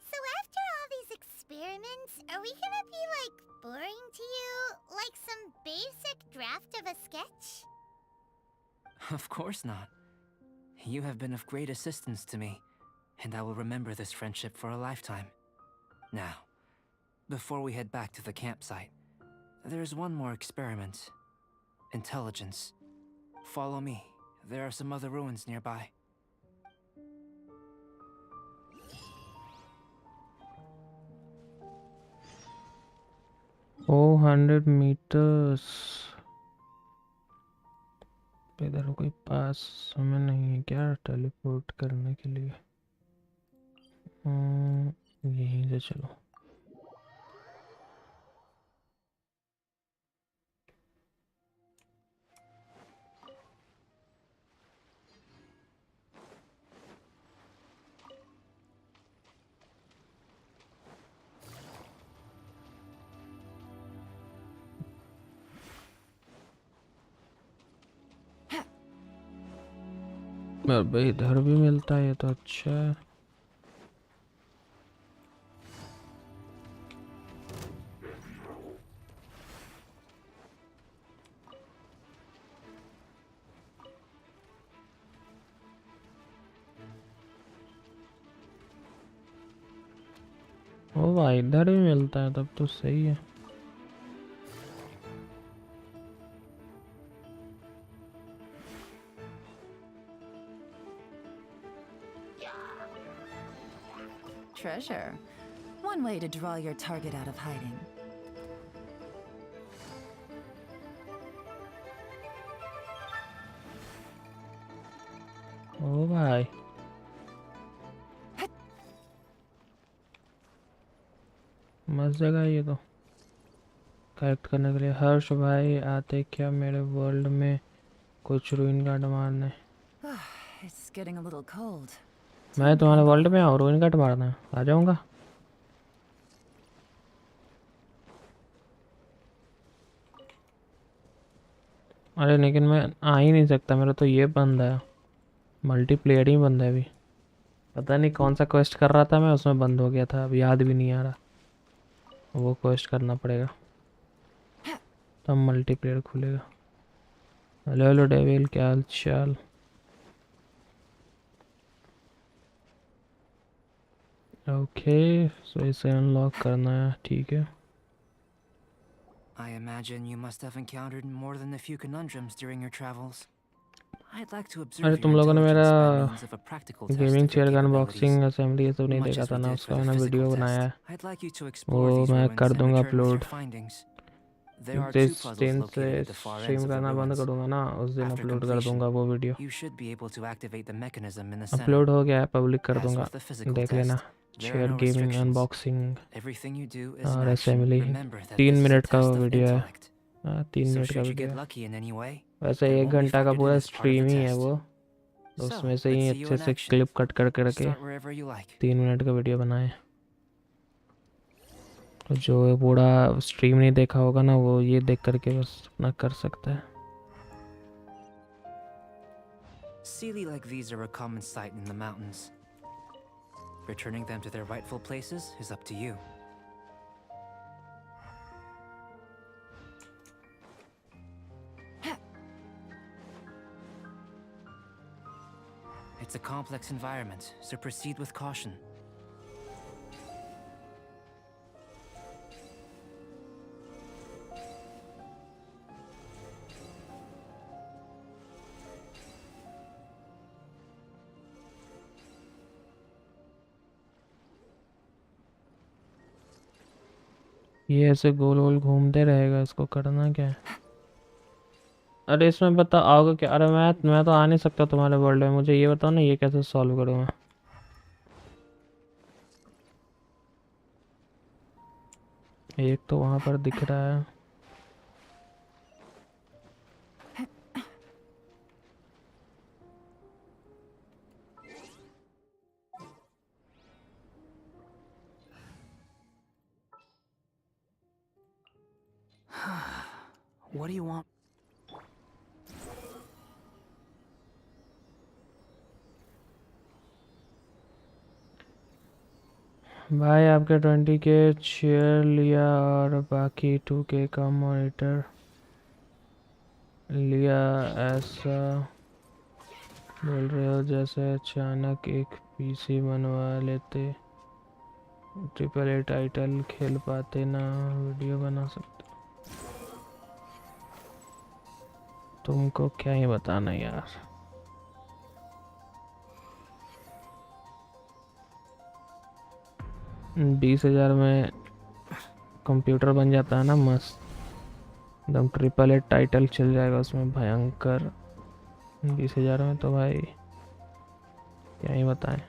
So after all these experiments, are we gonna be, like, boring to you? Like some basic draft of a sketch? Of course not. You have been of great assistance to me, and I will remember this friendship for a lifetime. Now, before we head back to the campsite, there's one more experiment. Intelligence. Follow me. There are some other ruins nearby. O 100 metres. इधर कोई पास समय नहीं है क्या teleport करने के लिए? यहीं से चलो। भाई इधर भी मिलता है, ये तो अच्छा है। ओ भाई इधर भी मिलता है, तब तो सही है। Treasure. One way to draw your target out of hiding. ओ भाई मस्त जगह है ये तो कलेक्ट करने के लिए। हर्ष भाई आते क्या मेरे वर्ल्ड में कुछ रूइन कार्ड मारने? It's getting a little cold. मैं तुम्हारे वर्ल्ड में आऊँ रूइन कार्ड मारना? आ जाऊंगा। अरे लेकिन मैं आ ही नहीं सकता, मेरा तो ये बंद है, मल्टीप्लेयर ही बंद है अभी। पता नहीं कौन सा क्वेस्ट कर रहा था मैं, उसमें बंद हो गया था, अब याद भी नहीं आ रहा। वो क्वेस्ट करना पड़ेगा तब मल्टीप्लेयर खुलेगा। हेलो हेलो डेविल, क्या हाल चाल? ओके सो इसे अनलॉक करना है, ठीक है। I imagine you must have encountered more than a few conundrums during your travels. I'd like to अरे observe your तुम लोगों ने मेरा intelligence by means of a practical test gaming of your chair का capabilities. अनबॉक्सिंग असेंबली ये सब नहीं Much देखा as था we ना, did for उसका the मैंने physical वीडियो बनाया test, है, I'd like you to explore वो these मैं ruins कर and दूंगा return with your upload. findings. There are जिस two puzzles दिन से located at the far ends stream of the करना बंद ruins. करूँगा ना उस दिन After अपलोड कर completion, दूंगा वो video. you should be able to activate the mechanism in the center. Upload हो गया है, पब्लिक कर As दूंगा, with the physical देख लेना। test, there are share no gaming restrictions. Unboxing Everything you do is an और action. Assembly. Remember that 3 this is a minute का test of video है। intellect. 3 So मिनट का should you video get है। lucky in any way, वैसे it 1 won't be घंटा का factored पूरा in as part of stream the ही है test. वो, तो So, उसमें से ही let's see you अच्छे in से action. क्लिप कट करके Start wherever you like. 3 minute का वीडियो बनाए। तो जो पूरा स्ट्रीम नहीं देखा होगा ना, वो ये देख करके बस अपना कर सकता है। Sealy like these are a common sight in the mountains. Returning them to their rightful places is up to you. It's a complex environment, so proceed with caution. ये ऐसे गोल गोल घूमते रहेगा, इसको करना क्या है? अरे इसमें बता आओगे क्या? अरे मैं तो आ नहीं सकता तुम्हारे वर्ल्ड में, मुझे ये बताओ ना ये कैसे सॉल्व करूँ मैं? एक तो वहाँ पर दिख रहा है। What do you want? भाई आपके 20 के शेयर लिया और बाकी 2K का मॉनिटर लिया, ऐसा बोल रहे हो जैसे अचानक एक पीसी बनवा लेते, AAA टाइटल खेल पाते ना, वीडियो बना सकते। तुमको क्या ही बताना यार। $20,000 में कंप्यूटर बन जाता है ना मस्त, एकदम AAA टाइटल चल जाएगा उसमें भयंकर। 20,000 में तो भाई क्या ही बताएं,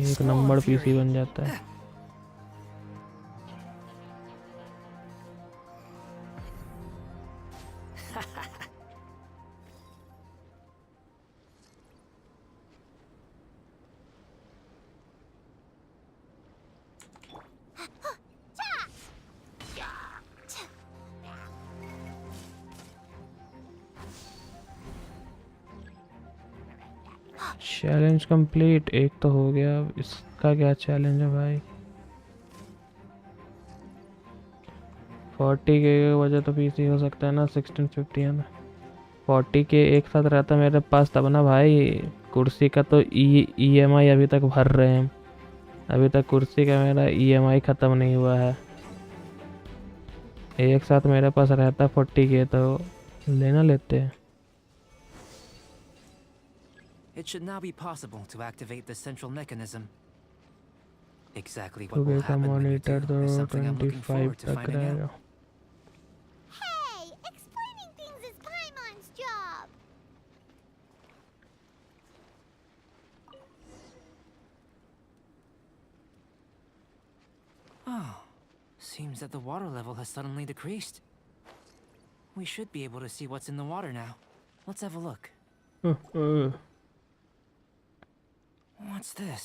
एक नंबर पीसी बन जाता है। चैलेंज कंप्लीट, एक तो हो गया, इसका क्या चैलेंज है भाई? 40 के वजह तो पीसी हो सकता है ना, 1650 है ना। 40 के एक साथ रहता मेरे पास तब ना भाई। कुर्सी का तो EMI अभी तक भर रहे हैं, अभी तक कुर्सी का मेरा EMI ख़त्म नहीं हुआ है। एक साथ मेरे पास रहता 40 के तो लेना लेते हैं। It should now be possible to activate the central mechanism. Exactly what सुबह will का happen when you monitor do तो is something I'm looking 25 forward to तक finding out. रहेगा। Hey, explaining things is Paimon's job. Oh, seems that the water level has suddenly decreased. We should be able to see what's in the water now. Let's have a look. What's this?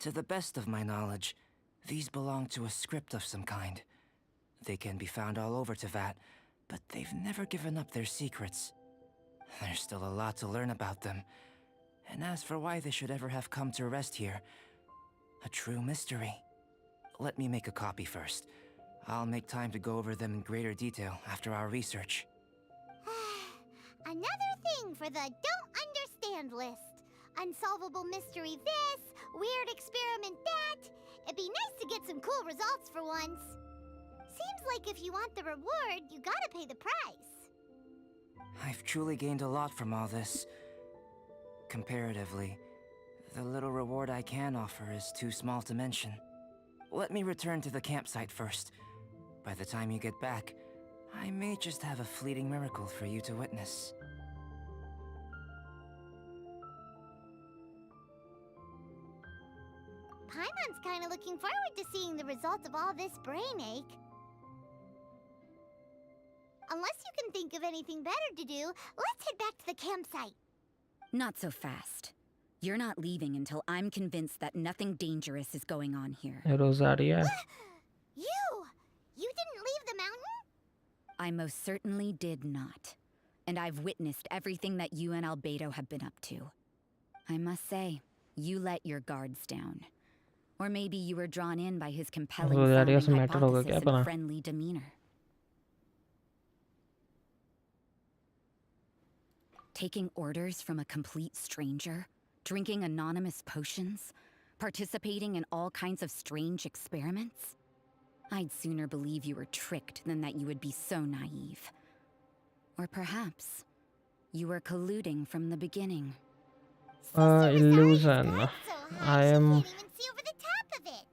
To the best of my knowledge, these belong to a script of some kind. They can be found all over Teyvat, but they've never given up their secrets. There's still a lot to learn about them. And as for why they should ever have come to rest here, a true mystery. Let me make a copy first. I'll make time to go over them in greater detail after our research. Another thing for the don't understand list. Unsolvable mystery this, weird experiment that. It'd be nice to get some cool results for once. Seems like if you want the reward, you gotta pay the price. I've truly gained a lot from all this. Comparatively, the little reward I can offer is too small to mention. Let me return to the campsite first. By the time you get back, I may just have a fleeting miracle for you to witness. Paimon's kinda looking forward to seeing the results of all this brain ache. Unless you can think of anything better to do, let's head back to the campsite. Not so fast. You're not leaving until I'm convinced that nothing dangerous is going on here. रोजारिया, You didn't leave the mountain? I most certainly did not. And I've witnessed everything that you and Albedo have been up to. I must say, you let your guards down. Or maybe you were drawn in by his compelling रोजारिया से sounding matter होगा क्या hypothesis पता? and friendly demeanor. Taking orders from a complete stranger, drinking anonymous potions, participating in all kinds of strange experiments? I'd sooner believe you were tricked than that you would be so naive. Or perhaps you were colluding from the beginning. Illusion. I am Can't even see over the top of it.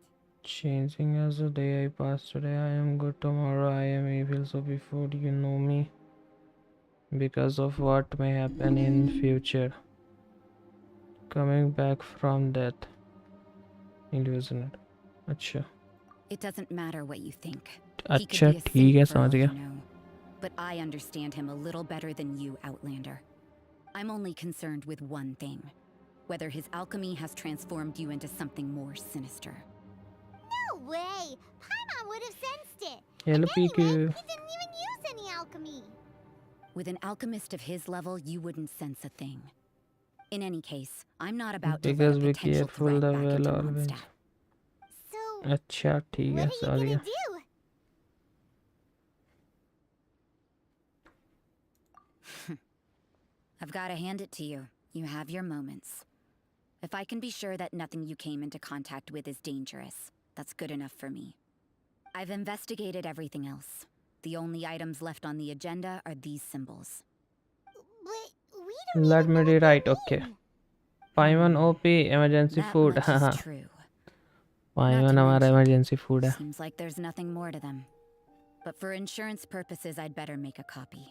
changing as the day I pass. Today I am good, tomorrow I am evil. So before you know me, because of what may happen in future. Coming back from death. Illusion. अच्छा. It doesn't matter what you think. He अच्छा could be a ठीक है saint for all समझ you गया. know. But I understand him a little better than you, Outlander. I'm only concerned with one thing. Whether his alchemy has transformed you into something more sinister. No way! Paimon would have sensed it. Hello, And anyway, PQ. he didn't even use any alchemy. With an alchemist of his level, you wouldn't sense a thing. In any case, I'm not about to let Because a be potential careful threat the back well into always. Mondstadt. So, अच्छा ठीक है what are you समझ gonna गया. do? I've got to hand it to you. You have your moments. If I can be sure that nothing you came into contact with is dangerous, that's good enough for me. I've investigated everything else. The only items left on the agenda are these symbols. But we don't Let even me know what they rewrite. Okay. mean. Paimon OP emergency That food much is true. Paimon हमारा emergency food है Seems like there's nothing more to them. But for insurance purposes, I'd better make a copy.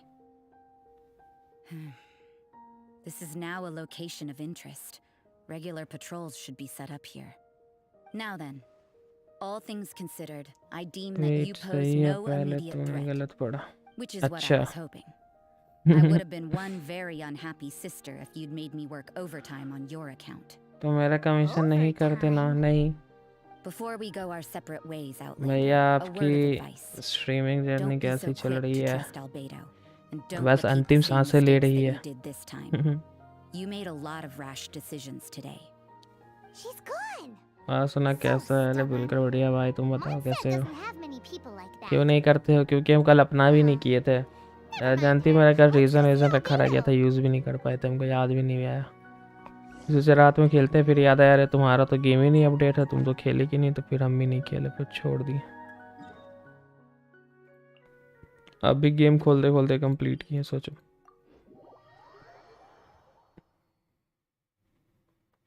This is now a location of interest. Regular patrols should be set up here. Now then, all things considered, I deem that you wait pose सही है no पहले immediate तूने threat, गलत पढ़ा which is what I अच्छा was hoping. I would have been one very unhappy sister if you'd made me work overtime on your account. तो मेरा commission नहीं करते ना नहीं Before we go our separate ways, Outlander, भैया a word of आपकी advice. Streaming journey Don't be कैसी so चल quick रही to है trust Albedo, and don't बस repeat अंतिम the same सांसें ले mistakes रही that है you did this time. You made a lot of rash decisions today. She's gone. हाँ सुना कैसा है अरे बिल्कुल बढ़िया भाई तुम बताओ Mousepad कैसे हो doesn't have many people like that. क्यों नहीं करते हो क्योंकि हम कल अपना भी नहीं किए थे जानती मेरा कल रीज़न रखा रह गया था यूज़ भी नहीं कर पाए थे हमको याद भी नहीं आया जैसे रात में खेलते हैं फिर याद आया अरे तुम्हारा तो गेम ही नहीं अपडेट है तुम तो खेले कि नहीं तो फिर हम भी नहीं खेले फिर छोड़ दिए अब भी गेम खोलते खोलते कंप्लीट किए सोचो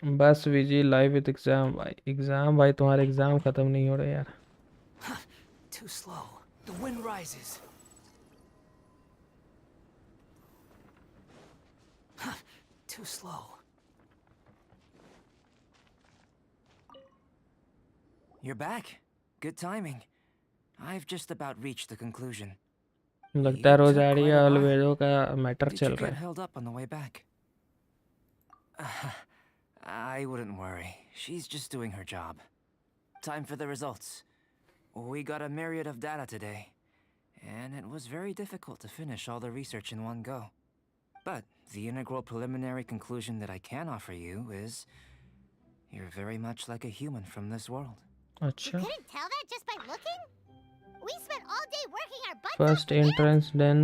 बस विजी लाइव विद एग्जाम भाई तुम्हारे एग्जाम खत्म नहीं हो रहे यार Too slow. The wind rises. Too slow. You're back. Good timing. I've just about reached the conclusion. लगता है रोज आ रही है quite a while. अलवेदो का मैटर Did चल you रहा get है held up on the way back? I wouldn't worry. She's just doing her job. Time for the results. We got a myriad of data today, and it was very difficult to finish all the research in one go. But the integral preliminary conclusion that I can offer you is you're very much like a human from this world. You अच्छा couldn't tell that just by looking? We spent all day working our butts off first to get it. Entrance then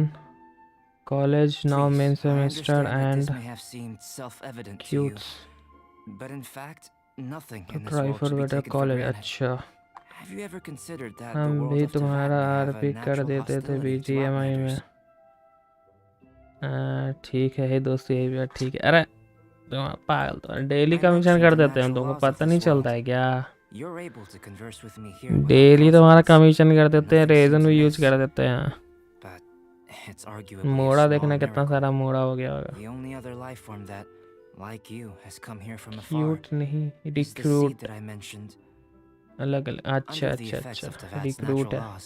college now Please, main I semester understand that this end may have seemed self-evident to you, क्यूट्स but in fact, nothing तो in this try world for should be better taken for college granted. अच्छा Have you ever considered that the हम world भी of तुम्हारा Teyvat may have a RP कर natural देते थे hostility to BGMI में outlanders? ठीक है दोस्त ये भी ठीक है अरे तुम पागल तो डेली I कमीशन mentioned कर the देते हैं हम natural तुमको laws of पता this नहीं world. चलता है क्या You're able to converse with me here without daily तुम्हारा consequence, कमीशन कर देते हैं nothing रेजन seems भी यूज amiss. कर देते हैं But it's arguably a मोड़ा small देखना कितना miracle. सारा मोड़ा हो गया होगा The only other life form that, like you, has come here from afar cute नहीं is the seed recruit that I mentioned. अलग अलग अच्छा Under the अच्छा effects of अच्छा Tevat's रिक्रूट natural है laws,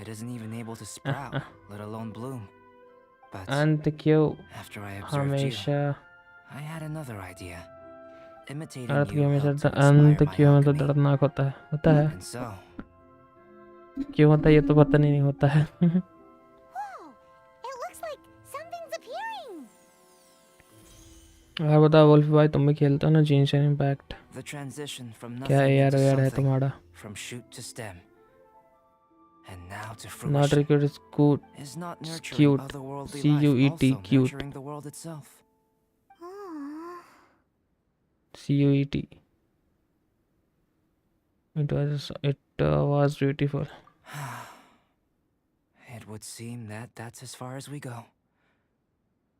it isn't even able to sprout, let alone bloom. But अंत क्यों after I observed you, हमेशा I had another idea. Imitating अर्थ की you हमेशा helped to अंत inspire my क्यों हमेशा alchemy. दर्दनाक होता है And so, क्यों होता है ये तो पता नहीं होता है Whoa! It looks like something's appearing. और बताओ वुल्फ भाई तुम भी खेलते हो ना जेंशन इम्पैक्ट the transition from क्या nothing यार into यार है something, तुम्हारा from shoot to stem, and now to not fruition, recruit scoot is not nurturing cute. otherworldly CUET, life, also cute. nurturing the world itself. Aww. CUET it was beautiful It would seem that that's as far as we go.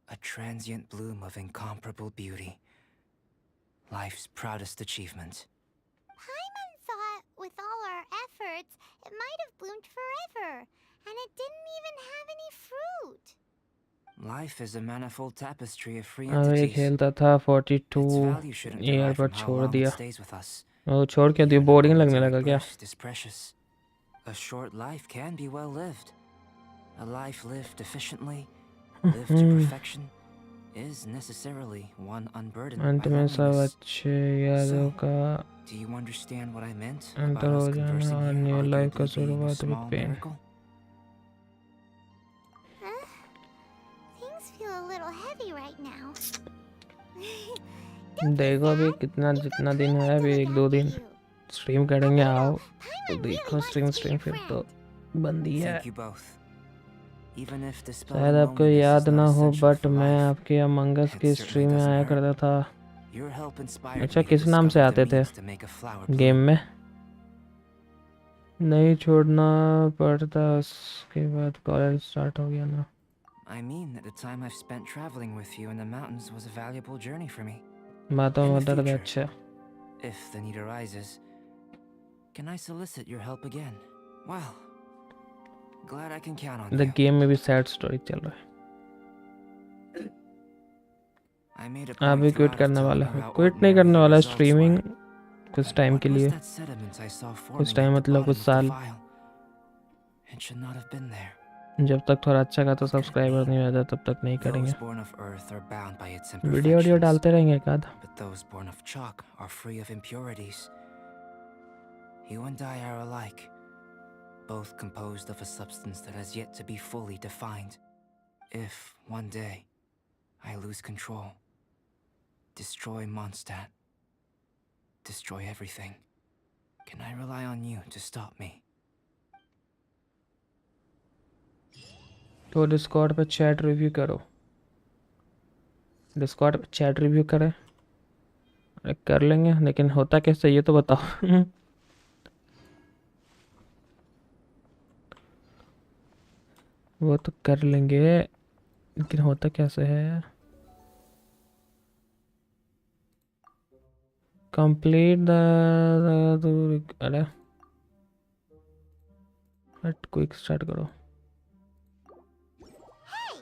A transient bloom of incomparable beauty. Life's proudest achievement. Paimon thought with all our efforts, it might have bloomed forever, and it didn't even have any fruit. Life is a manifold tapestry of free अब ये entities. खेलता था 42 Its value shouldn't year derive पर from how छोड़ long दिया it stays with us. वो छोड़ के दिया Even a बोरिंग लगने momentary लगा क्या burst is precious. A short life can be well lived. A life lived efficiently, lived to perfection, is necessarily one unburdened अंत by में सब loneliness. अच्छे यादों का Do you understand what I meant अंतर about हो us जाना conversing और here न्यू लाइफ का arguably being a शुरुआत with small pen miracle? Huh? Things feel a little heavy right now. Don't be देखो अभी sad. कितना You've जितना got दिन है Paimon अभी to एक look दो after दिन you. स्ट्रीम करेंगे आओ तो Paimon really देखो wants stream to be stream your फिर तो friend. बंदी है Thank you both. Even if dispelling शायद आपको loneliness याद is ना not हो essential बट for मैं life, आपके अमंगस it की certainly स्ट्रीम में doesn't आया hurt. करता था Your help inspired अच्छा me to किस नाम से discover आते the थे means to make a flower game bloom. में नहीं छोड़ना पड़ता उसके बाद कॉलेज स्टार्ट हो गया ना I mean that the time I've spent traveling with you in the mountains was a valuable journey for me. बातों In में the दर्द है, future, अच्छा। if the need arises, can I solicit your help again? Well, glad I can count on the you. Game में भी sad story चल रहा है। I made a आप point भी क्विट throughout of करने वाले telling हो? her how क्विट नहीं ordinary करने the वाला, results स्ट्रीमिंग were. कुछ टाइम What के was लिए, that sediment I saw कुछ forming टाइम at the मतलब bottom कुछ of the साल, file? It should not have been there. जब तक थोड़ा अच्छा खासा How could it subscriber be? नहीं रहता तब तक नहीं करेंगे। Those born of Earth are bound by its video imperfections, डालते रहेंगे एक आध। but those born of chalk are free of impurities. You and I are alike, both composed of a substance that has yet to be fully defined. If, one day, I lose control, destroy Mondstadt, destroy everything, can I rely on you to stop me? तो Discord पे chat review करो, Discord पे chat review करें। अरे कर लेंगे, लेकिन होता कैसे ये तो बताओ। वो तो कर लेंगे, लेकिन होता कैसे है? कंप्लीट द अरे हट, क्विक स्टार्ट करो। Hey,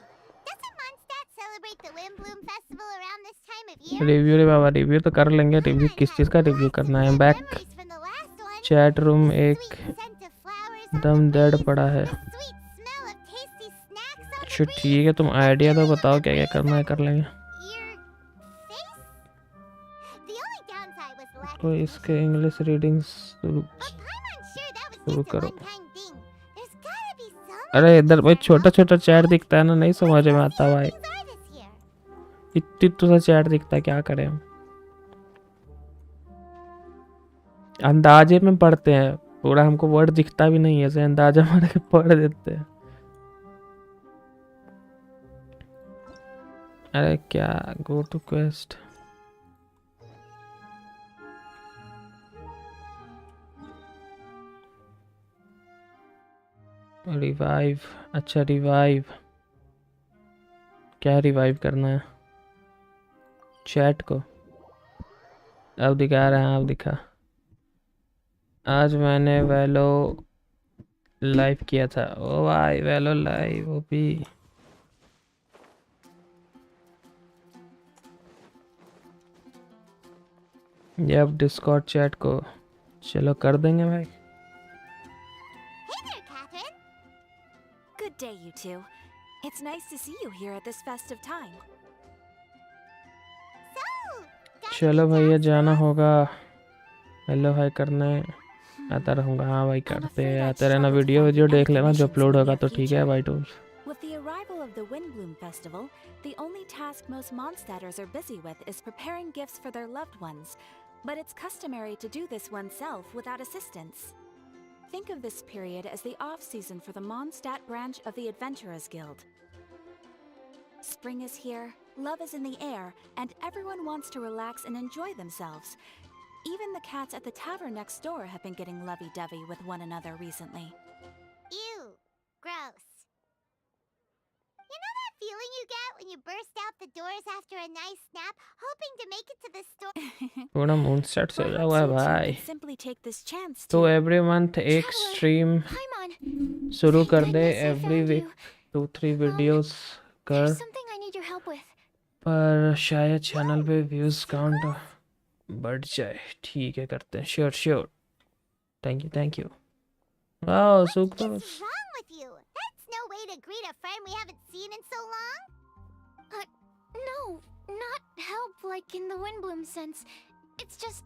doesn't Mondstadt celebrate the Windbloom Festival around this time of year? Review रे बाबा, रिव्यू तो कर लेंगे। रिव्यू Paimon किस has चीज़ का रिव्यू lots of करना है? good back memories from the last one. Chat room The एक sweet scent of flowers on दम the डेड breeze, पड़ा है। the sweet smell of tasty snacks on the अच्छा breeze, ठीक है, तुम the आइडिया तो feeling of बताओ the क्या क्या breeze करना है, on कर लेंगे। your face? The only downside was the lack तो of इसके commissions. English readings But Paimon's sure that was शुरू just a करो। one-time thing. There's gotta be some अरे other इधर भाई reason, छोटा huh? छोटा चैट What? दिखता है ना, नहीं समझ में Let's आता see how भाई। things are this year. इतनी तो सा चैट दिखता है, क्या करें हम? अंदाजे में पढ़ते हैं, पूरा हमको वर्ड दिखता भी नहीं है, ऐसे अंदाजा मार के पढ़ देते हैं। अरे क्या, गो टू क्वेस्ट। रिवाइव, अच्छा रिवाइव क्या रिवाइव करना है? चैट को अब दिखा रहे हैं, अब दिखा। आज मैंने वेलो लाइव किया था। ओ भाई वेलो लाइव वो भी। ये अब डिस्कॉर्ड चैट को चलो कर देंगे भाई। Hey there, Catherine. Good day, you two. It's nice to see you here at this festive time. So, got चलो any भैया tasks जाना for us? होगा, हेलो हाय करने आता रहूँगा। हाँ भाई I'm करते afraid हैं, I'd आते रहना। struggle to video find video any देख लेना, जो commissions in अपलोड the होगा near तो ठीक है future. भाई tools. With the arrival of the Windbloom Festival, the only task most Mondstadters are busy with is preparing gifts for their loved ones. But it's customary to do this oneself without assistance. Think of this period as the off-season for the Mondstadt branch of the Adventurers Guild. Spring is here, love is in the air, and everyone wants to relax and enjoy themselves. Even the cats at the tavern next door have been getting lovey-dovey with one another recently. Ew, gross. You know that feeling you get when you burst out the doors after a nice nap, hoping to make it to the store? पूरा मूनस्टार्ट से हुआ है Perhaps you two भाई। could simply take this chance तो to... every month एक Traveler, stream Paimon, शुरू thank कर दे, goodness I every found week you. 2-3 videos कर, There's something I need your help with. पर शायद चैनल पे व्यूज काउंट बढ़ जाए। ठीक है करते हैं, sure sure. Thank you. Wow What sucrose. is wrong with you? That's no way to greet a friend we haven't seen in so long. No, not help like in the Windbloom sense. It's just...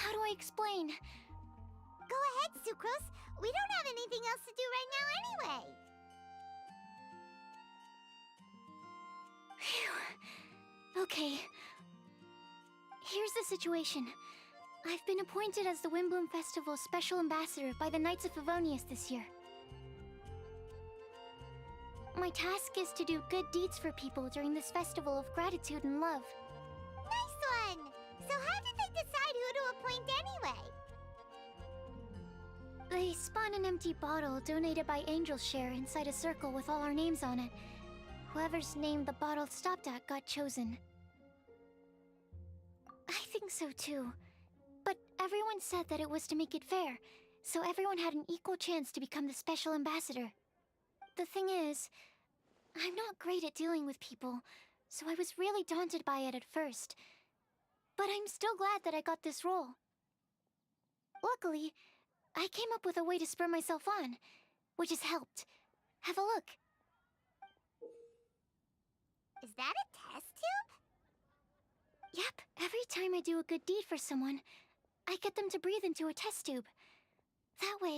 How do I explain? Go ahead, Sucrose. We don't have anything else to do right now anyway. Phew. Okay. Here's the situation. I've been appointed as the Windbloom Festival's special ambassador by the Knights of Favonius this year. My task is to do good deeds for people during this festival of gratitude and love. Nice one! So how did they decide who to appoint anyway? They spun an empty bottle donated by Angel's Share inside a circle with all our names on it. Whoever's name the bottle stopped at got chosen. so too. But everyone said that it was to make it fair, so everyone had an equal chance to become the special ambassador. The thing is, I'm not great at dealing with people, so I was really daunted by it at first. But I'm still glad that I got this role. Luckily, I came up with a way to spur myself on, which has helped. Have a look. Is that a test tube? Yep, every time I do a good deed for someone, I get them to breathe into a test tube. That way,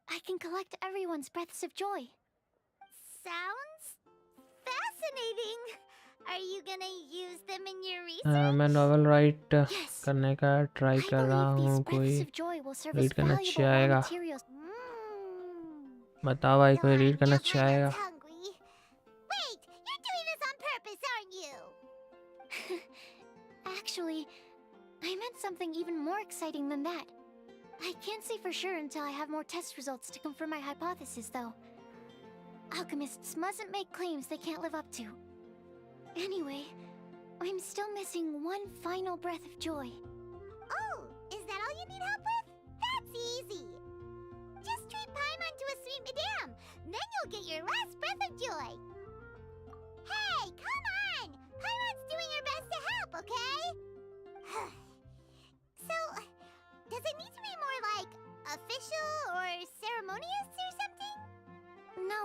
I can collect everyone's breaths of joy. Sounds fascinating. Are you gonna use them in your research? मैं novel right Yes. करने का try I कर रहा believe these हूँ. कोई breaths of joy will serve as read करना valuable अच्छा raw आएगा. materials. बताओ भाई कोई रीड करना Now अच्छा everyone's आएगा. hungry. Wait, you're doing this on purpose, aren't you? Actually, I meant something even more exciting than that. I can't say for sure until I have more test results to confirm my hypothesis, though. Alchemists mustn't make claims they can't live up to. Anyway, I'm still missing one final breath of joy. Oh, is that all you need help with? That's easy. Just treat Paimon to a sweet madame. Then you'll get your last breath of joy. Hey, come on! Paimon's doing her best to help, okay? So, does it need to be more like official or ceremonious or something? No,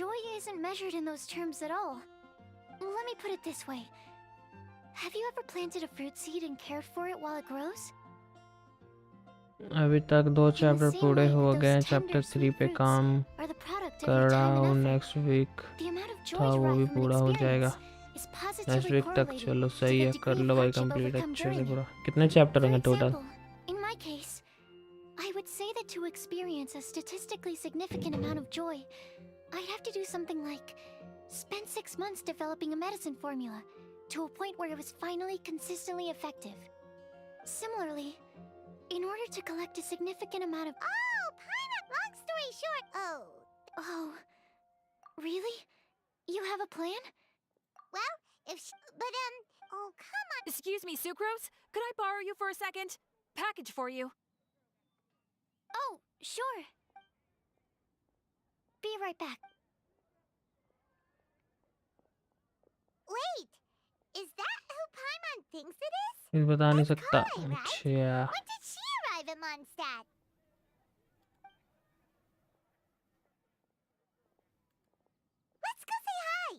joy isn't measured in those terms at all. Let me put it this way. Have you ever planted a fruit seed and cared for it while it grows? अभी तक 2 chapter पूरे हो गए हैं. Chapter 3 पे काम Are the product of कर your रहा time हूँ. and effort. Next week The amount of joy था वो भी derived from an पूरा हो जाएगा. experience is next positively week तक. correlated चलो to सही the है. कर degree लो of भाई hardship कंप्लीट overcome अच्छे से during पूरा. it. कितने चैप्टर For होंगे total? example, in my case, I would say that to experience a statistically significant amount of joy, I'd have to do something like spend 6 months developing a medicine formula to a point where it was finally consistently effective. Similarly, in order to collect a significant amount of— Oh, Paimon, long story short— Oh, really? You have a plan? Well, oh, come on. Excuse me, Sucrose? Could I borrow you for a second? Package for you. Oh, sure. Be right back. Wait, is that who Paimon thinks it is? कुछ बता नहीं That's सकता. Kai, right? अच्छा. When did she arrive at Mondstadt? Let's go say hi.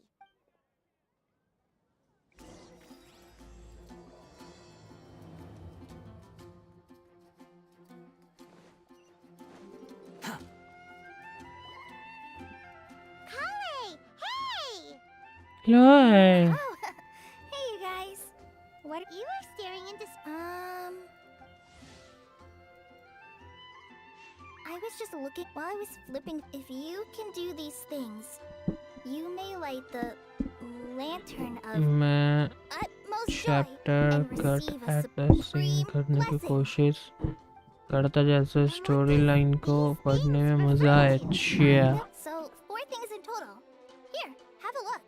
Kale, hey! Low. Oh, hey you guys. What you were staring into I was just looking while I was flipping. If you can do these things, you may light the lantern of मैं utmost joy chapter and cut receive a at the scene supreme करने की blessing. कोशिश करता जैसे story line को पढ़ने में मजा आए. अच्छा. So 4 things in total. Here, have a look.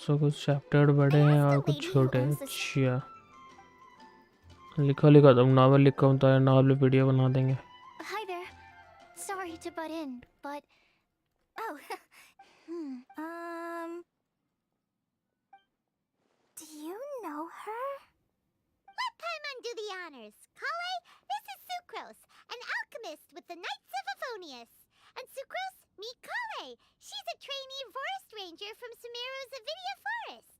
सो कुछ चैप्टर बड़े हैं और कुछ छोटे हैं. अच्छा. लिखो तुम नॉवल लिखो तो नॉवल पे वीडियो बना देंगे. Hi there. Sorry to butt in, but oh, do you know her? Let Paimon do the honors. Kale, this is Sucrose, an alchemist with the Knights of Favonius. And Sucrose, meet Kale. She's a trainee forest ranger from Sumeru's Avidia Forest.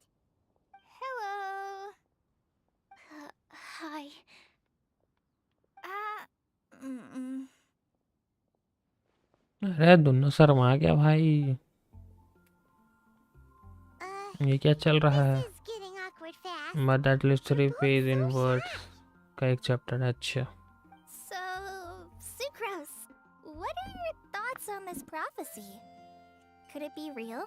Hello. Hi. अरे दोनों शर्मा गया भाई. ये क्या चल रहा है? This is getting awkward fast. But at least 3 pages in words का एक चैप्टर है. अच्छा. So, Sucrose, what are your thoughts on this prophecy? Could it be real?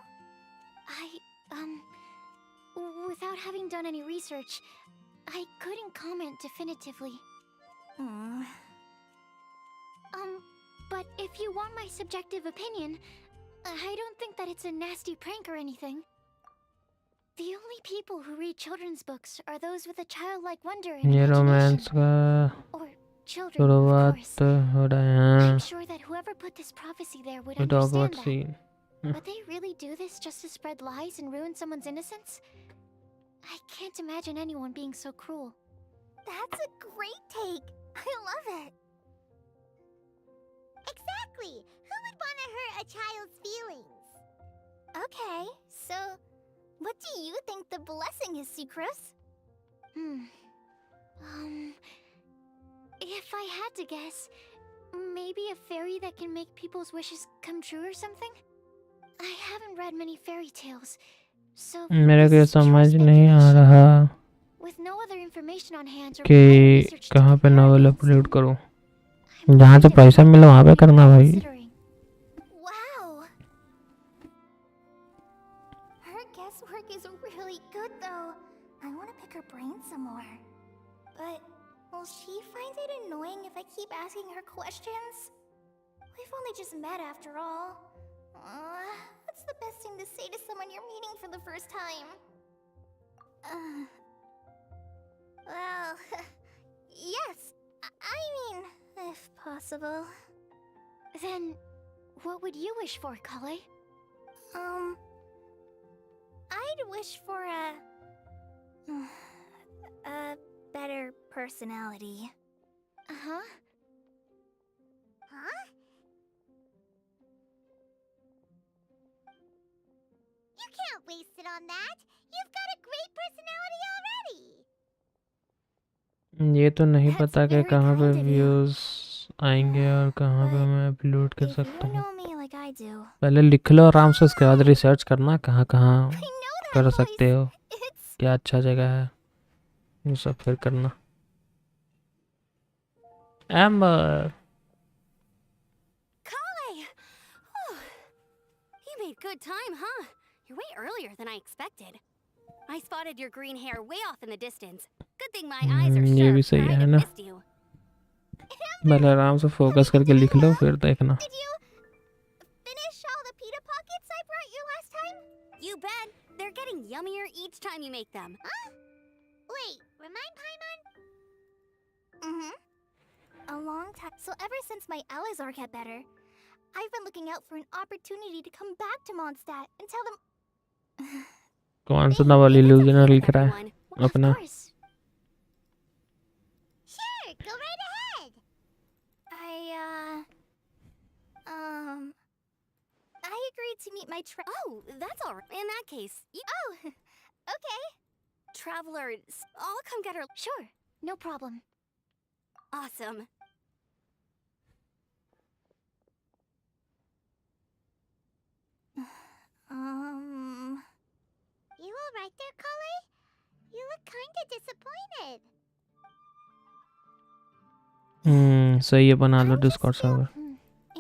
Without having done any research, I couldn't comment definitively. But if you want my subjective opinion, I don't think that it's a nasty prank or anything. The only people who read children's books are those with a childlike wonder and ये imagination. Romance का Or children, of शुरुआत course. हो रहा है. I'm sure that whoever put this prophecy there would We talk about understand that. scene. But they really do this just to spread lies and ruin someone's innocence? I can't imagine anyone being so cruel. That's a great take. I love it. Exactly. Who would want to hurt a child's feelings? Okay, so what do you think the blessing is, Sucrose? If I had to guess, maybe a fairy that can make people's wishes come true or something? I haven't read many fairy tales, so मेरे को this is pure समझ नहीं आ speculation. रहा With no other information on hand or कि prior research to कहाँ पे compare novel against, upload करूँ. I'm जहाँ से kind of पैसा मिले वहाँ पे करना भाई. considering. Wow. Her guesswork is really good though. I want to pick her brain some more. But will she find it annoying if I keep asking her questions? We've only just met after all. What's the best thing to say to someone you're meeting for the first time? Well, yes. I mean, if possible. Then, what would you wish for, Kale? I'd wish for a better personality. Huh? Huh? You can't waste it on that. You've got a great personality already. ये तो नहीं That's पता कि very कहाँ पे kind of you. Views आएंगे और कहाँ पे But मैं अपलोड कर If सकता you हूँ. know me like I do, पहले लिख लो आराम से, उसके बाद रिसर्च करना कहाँ कहाँ I know that कर voice. सकते हो, It's क्या अच्छा जगह है, ये सब फिर करना. Amber Kale! Oh, you made good time, huh? You're way earlier than I expected. I spotted your green hair way off in the distance. Good thing my eyes are ये भी sharp. सही I'd है have ना. missed you. पहले आराम से focus करके लिख लो फिर देखना. Did you finish all the pita pockets I brought you last time? You bet. They're getting yummier each time you make them. Huh? Wait, remind Paimon? A long time. So ever since my Alizar got better, I've been looking out for an opportunity to come back to Mondstadt and tell them. कौन सा novel If it's इल्यूजनर okay लिख with रहा है everyone. अपना. Of course. Sure, go right ahead. I agreed to meet my Oh, that's all right. In that case, Oh, okay. Traveler, I'll come get her. Sure, no problem. Awesome. You all right there, Kale? You look kinda disappointed. सही है, बना लो I'm just Discord server.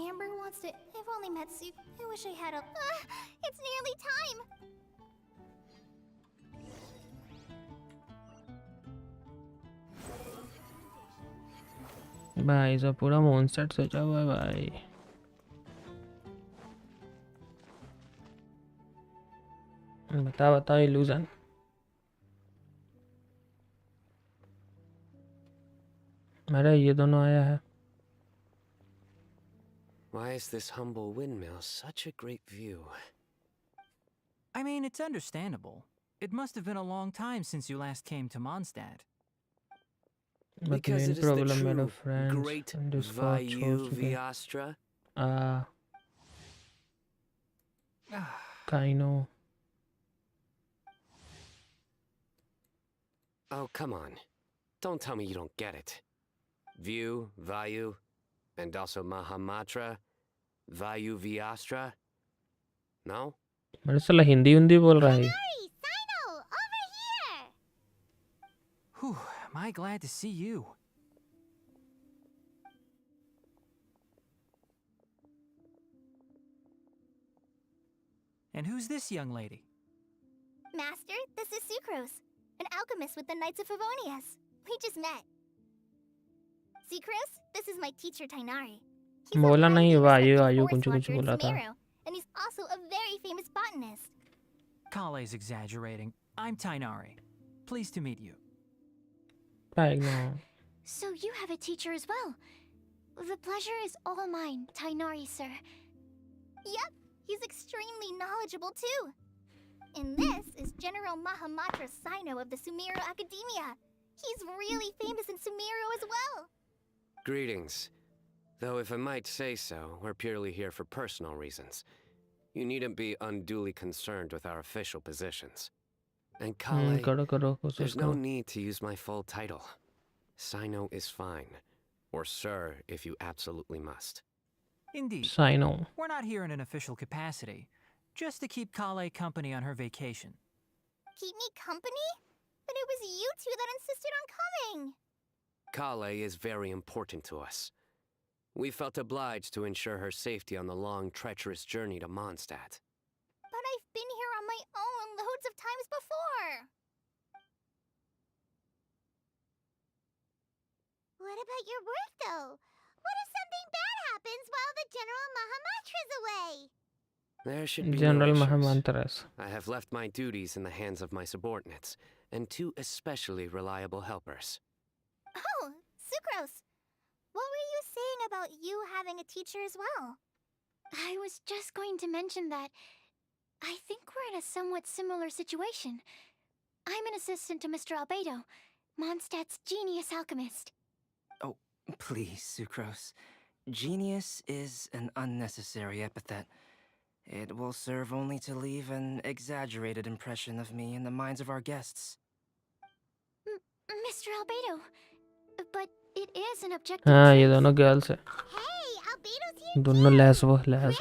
Amber wants to. I've only met Sue. I wish I had a. It's nearly time. भाई सब पूरा monster सजा हुआ है भाई. बताओ इल्यूजन. मेरा ये दोनों आया है. Why is this humble windmill such a great view? I mean, it's understandable. It must have been a long time since you last came to Mondstadt. But Because main it is the problem मेरा true, friends great and Discord छोड़ Vayu चुके हैं. Viastra. Kaino. Oh, come on. Don't tell me you don't get it. View, Vayu, and also Mahamatra, Vayu Viastra. No? मेरे साला हिंदी हिंदी बोल रहा है. Hey, Sino, over here. Whew, am I glad to see you. And who's this young lady? Master, this is Sucrose, an alchemist with the Knights of Favonius. We just met. Sucrose, this is my teacher Tainari. He's a बोला highly नहीं, वायु respected वायु forest कुछ watcher in बोला था. Sumeru, and he's also a very famous botanist. Kale's exaggerating. I'm Tainari. Pleased to meet you. Paytm. So you have a teacher as well. The pleasure is all mine, Tainari, sir. Yep, he's extremely knowledgeable too. And this is General Mahamatra Sino of the Sumeru Academia. He's really famous in Sumeru as well. Greetings. Though if I might say so, we're purely here for personal reasons. You needn't be unduly concerned with our official positions. And Kale, करो there's no need to use my full title. Sino is fine. Or sir, if you absolutely must. Indeed. Sino. We're not here in an official capacity, just to keep Kale company on her vacation. Keep me company? But it was you two that insisted on coming. Kale is very important to us. We felt obliged to ensure her safety on the long, treacherous journey to Mondstadt. But I've been here on my own loads of times before. What about your work, though? What if something bad happens while the General Mahamatra's away? There should be General no issues. Mahamantras. I have left my duties in the hands of my subordinates, and 2 especially reliable helpers. Oh, Sucrose. What were you saying about you having a teacher as well? I was just going to mention that I think we're in a somewhat similar situation. I'm an assistant to Mr. Albedo, Mondstadt's genius alchemist. Oh, please, Sucrose. Genius is an unnecessary epithet. It will serve only to leave an exaggerated impression of me in the minds of our guests. Mr. Albedo, but it is an objective हाँ ये truth. दोनों girls है. Hey, Albedo's here दोनों too. लेसबो Great.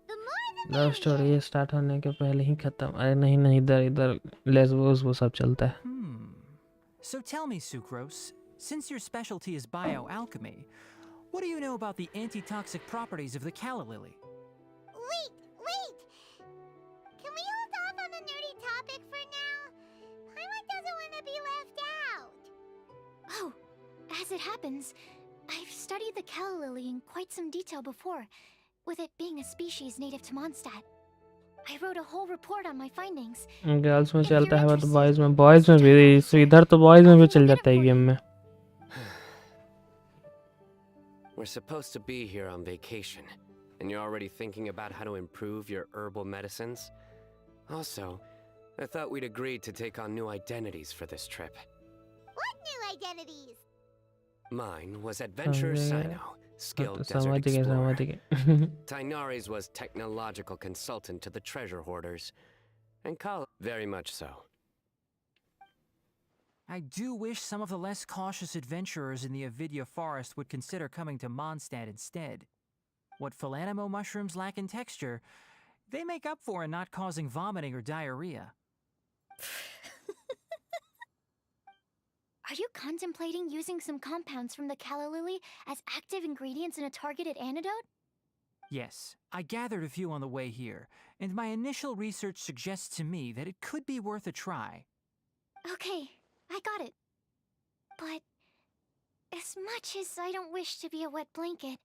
The more the love story ये start होने के पहले ही खत्म. अरे नहीं इधर लेसबोस वो सब चलता है. So tell me, Sucrose, since your specialty is bioalchemy, what do you know about the antitoxic properties of the calla lily? Wait! Can we hold off on the nerdy topic for now? Paimon doesn't want to be left out. Oh, as it happens, I've studied the calla lily in quite some detail before, with it being a species native to Mondstadt. I wrote a whole report on my findings. Girls में If चलता you're है वो तो interested, boys में भी just इधर तो boys में भी चल जाता है गेम में. We're supposed to be here on vacation, and you're already thinking about how to improve your herbal medicines? Also, I thought we'd agreed to take on new identities for this trip. What new identities? Mine was Adventurer Sino, skilled desert समझ explorer. गए. Tainari's was technological consultant to the treasure hoarders. And Kala, very much so. I do wish some of the less cautious adventurers in the Avidya forest would consider coming to Mondstadt instead. What Philanimo mushrooms lack in texture, they make up for in not causing vomiting or diarrhea. Are you contemplating using some compounds from the calla lily as active ingredients in a targeted antidote? Yes, I gathered a few on the way here, and my initial research suggests to me that it could be worth a try. Okay, I got it. But as much as I don't wish to be a wet blanket,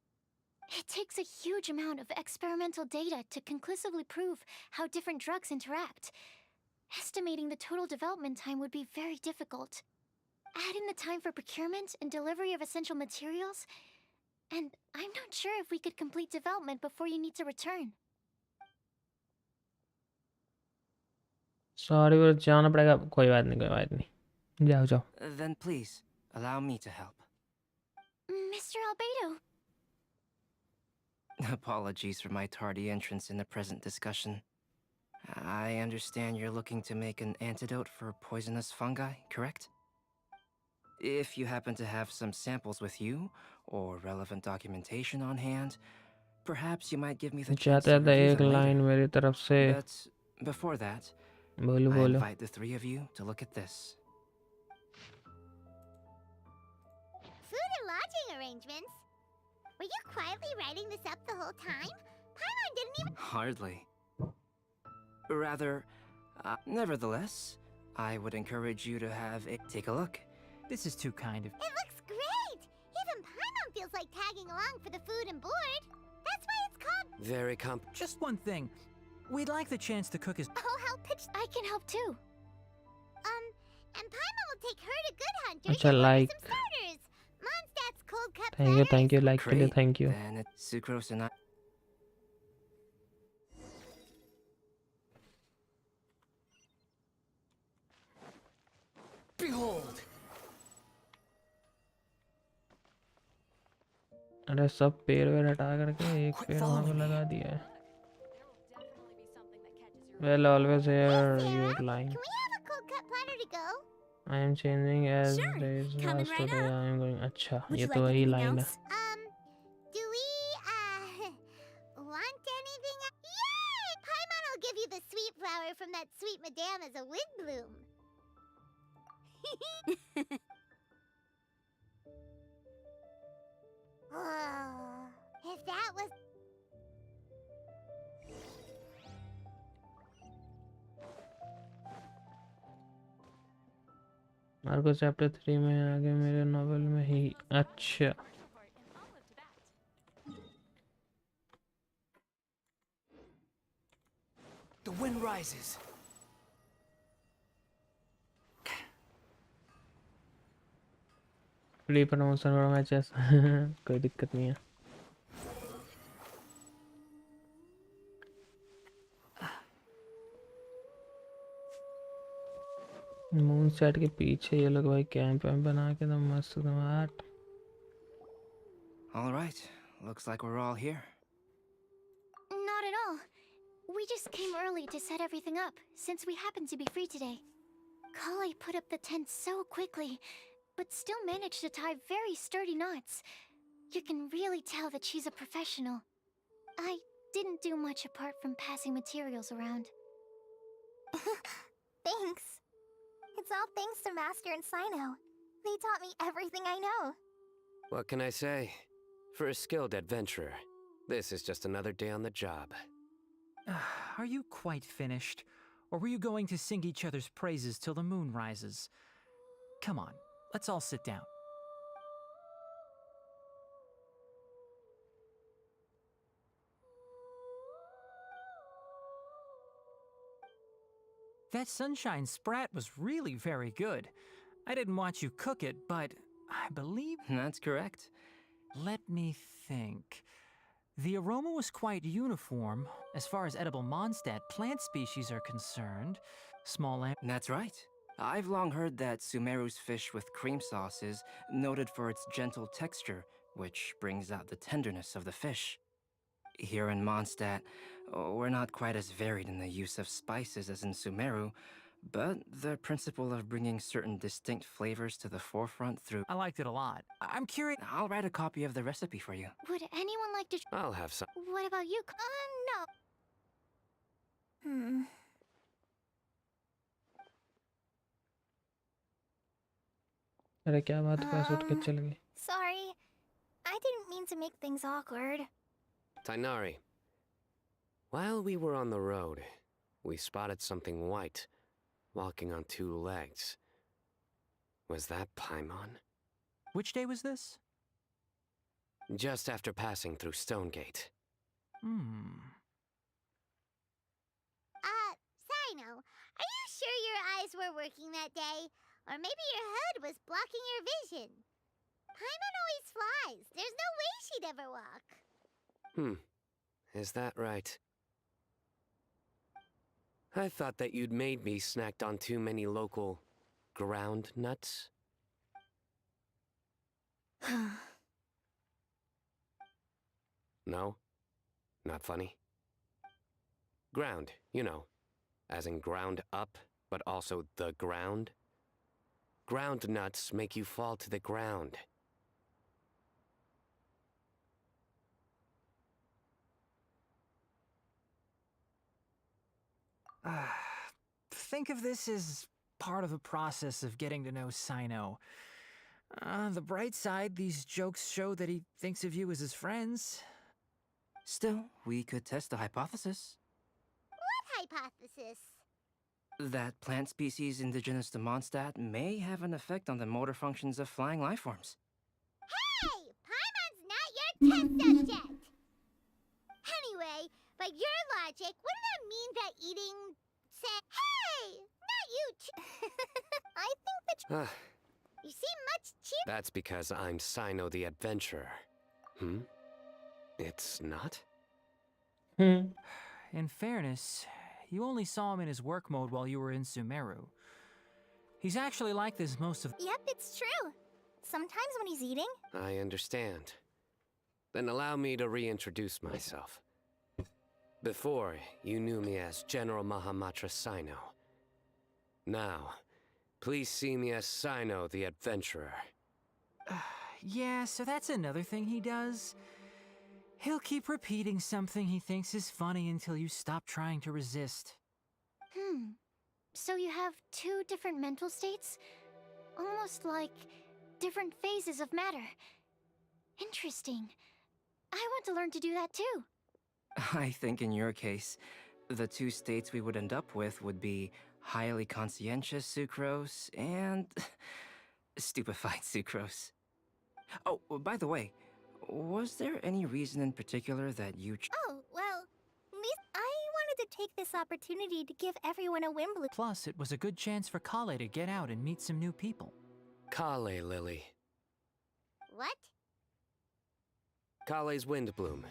it takes a huge amount of experimental data to conclusively prove how different drugs interact. Estimating the total development time would be very difficult. Add in the time for procurement and delivery of essential materials, and I'm not sure if we could complete development before you need to return. Sorry वो जाना पड़ेगा. कोई बात नहीं. जाओ. Then please, allow me to help. Mr. Albedo. Apologies for my tardy entrance in the present discussion. I understand you're looking to make an antidote for poisonous fungi, correct? If you happen to have some samples with you, or relevant documentation on hand, perhaps you might give me the chance to चाहते थे review एक them line later. मेरी तरफ से. But before that, I बोलो. invite the 3 of you to look at this. Food and lodging arrangements? Were you quietly writing this up the whole time? Paimon didn't even— Hardly. Rather, nevertheless, I would encourage you to have a take a look. This is too kind of... It looks great! Even Paimon feels like tagging along for the food and board. That's why it's called— Very Just one thing. We'd like the chance to cook as... Oh, how pitch— I can help too. take her to Good Hunters अच्छा, and order like. some starters. Mondstadt's cold cut Thank you, platter thank you, is like के लिए Great. thank you. Then it's sucrose and I. Behold! अरे सब पेड़ वेड़ हटा करके एक Quit पेड़ वहाँ पे following me. लगा दिया है. Well, always Hey, here, Sarah, you lying. can we have a cold cut platter to go? I am changing as Sure, days coming pass right today. up. I am going. अच्छा, Would ये you तो like वही anything line है. else? Do we, want anything? Yay! Paimon will give you the sweet flower from that sweet madame as a wind bloom. If that was... Marco chapter 3 में आगे मेरे novel में ही. अच्छा, The wind rises. Free promotion और matches. कोई दिक्कत नहीं है. मून सेट के पीछे ये लोग भाई कैंप वैम्प बना के तो मस्त धमाट. All right. Looks like we're all here. Not at all. We just came early to set everything up, since we happen to be free today. Kale put up the tent so quickly, but still managed to tie very sturdy knots. You can really tell that she's a professional. I didn't do much apart from passing materials around. Thanks. It's all thanks to Master and Sino. They taught me everything I know. What can I say? For a skilled adventurer, this is just another day on the job. Are you quite finished? Or were you going to sing each other's praises till the moon rises? Come on, let's all sit down. That sunshine sprat was really very good. I didn't watch you cook it, but I believe... That's correct. Let me think. The aroma was quite uniform. As far as edible Mondstadt plant species are concerned, That's right. I've long heard that Sumeru's fish with cream sauce is noted for its gentle texture, which brings out the tenderness of the fish. Here in Mondstadt, we're not quite as varied in the use of spices as in Sumeru, but the principle of bringing certain distinct flavors to the forefront through... I liked it a lot. I'm curious... I'll write a copy of the recipe for you. Would anyone like to... I'll have some. What about you? No. अरे क्या बात है, उठ के चल गई. Sorry. I didn't mean to make things awkward. Tainari, while we were on the road, we spotted something white, walking on two legs. Was that Paimon? Which day was this? Just after passing through Stonegate. Sino, are you sure your eyes were working that day? Or maybe your hood was blocking your vision? Paimon always flies. There's no way she'd ever walk. Is that right? I thought that you'd made me snacked on too many local ground nuts. No? Not funny? Ground, you know. As in ground up, but also the ground. Ground nuts make you fall to the ground. Think of this as part of the process of getting to know Sino. On the bright side, these jokes show that he thinks of you as his friends. Still, we could test a hypothesis. What hypothesis? That plant species indigenous to Mondstadt may have an effect on the motor functions of flying lifeforms. Hey! Paimon's not your test subject! Anyway, by your logic, wouldn't that mean that eating Hey! Not you! I think that you seem much cheer. That's because I'm Sino the Adventurer. It's not? In fairness, you only saw him in his work mode while you were in Sumeru. He's actually like this most of— Yep, it's true. Sometimes when he's eating. I understand. Then allow me to reintroduce myself. Before, you knew me as General Mahamatra Sino. Now, please see me as Sino the Adventurer. Yeah, so that's another thing he does. He'll keep repeating something he thinks is funny until you stop trying to resist. So you have two different mental states? Almost like different phases of matter. Interesting. I want to learn to do that too. I think in your case, the two states we would end up with would be highly conscientious sucrose and stupefied sucrose. Oh, by the way, was there any reason in particular that you Oh, well, I wanted to take this opportunity to give everyone a Wimbledon. Plus, it was a good chance for Kale to get out and meet some new people. Kale Lily. What? Kale's Windbloom.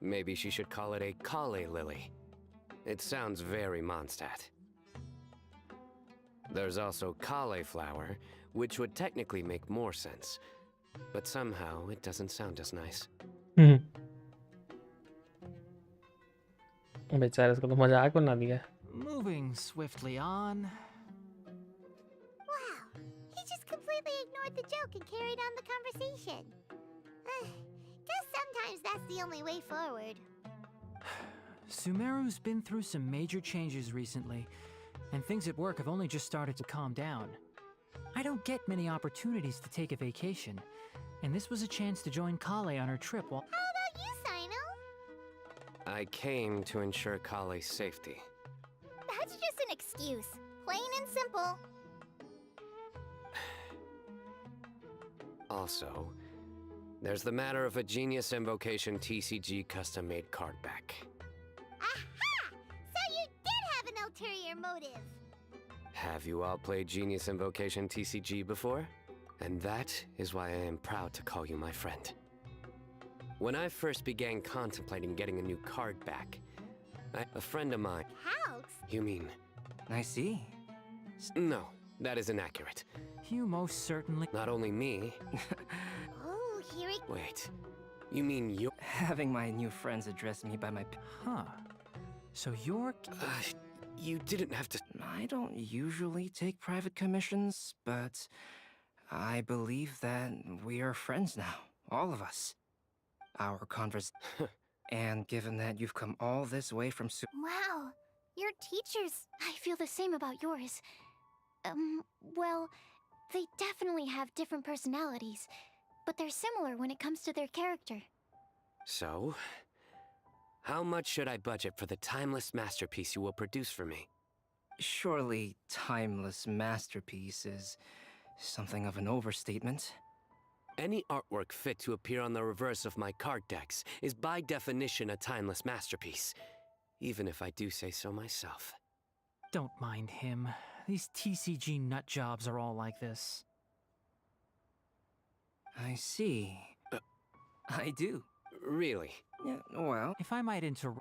Maybe she should call it a Kale Lily. It sounds very Mondstadt. There's also Cauliflower, which would technically make more sense. But somehow, it doesn't sound as nice. बेचारे इसको तो मजाक बना दिया. Moving swiftly on. Wow, he just completely ignored the joke and carried on the conversation. Guess sometimes that's the only way forward. Sumeru's been through some major changes recently, and things at work have only just started to calm down. I don't get many opportunities to take a vacation, and this was a chance to join Kale on her trip while— How about you, Sino? I came to ensure Kale's safety. That's just an excuse. Plain and simple. Also, there's the matter of a Genius Invocation TCG custom-made card back. Aha! So you did have an ulterior motive. Have you all played Genius Invocation TCG before? And that is why I am proud to call you my friend. When I first began contemplating getting a new card back, a friend of mine— How? You mean— I see. No, that is inaccurate. you most certainly— Not only me— Oh, here it... Wait, you mean you— Having my new friends address me by my Huh. So you're— you didn't have to— I don't usually take private commissions, but I believe that we are friends now, all of us. Our And given that you've come all this way from Wow, your teachers. I feel the same about yours. Well, they definitely have different personalities, but they're similar when it comes to their character. So, how much should I budget for the timeless masterpiece you will produce for me? Surely timeless masterpiece is something of an overstatement. Any artwork fit to appear on the reverse of my card decks is by definition a timeless masterpiece, even if I do say so myself. Don't mind him. These TCG nut jobs are all like this. I see. I do. Really? Yeah, well... If I might interrupt—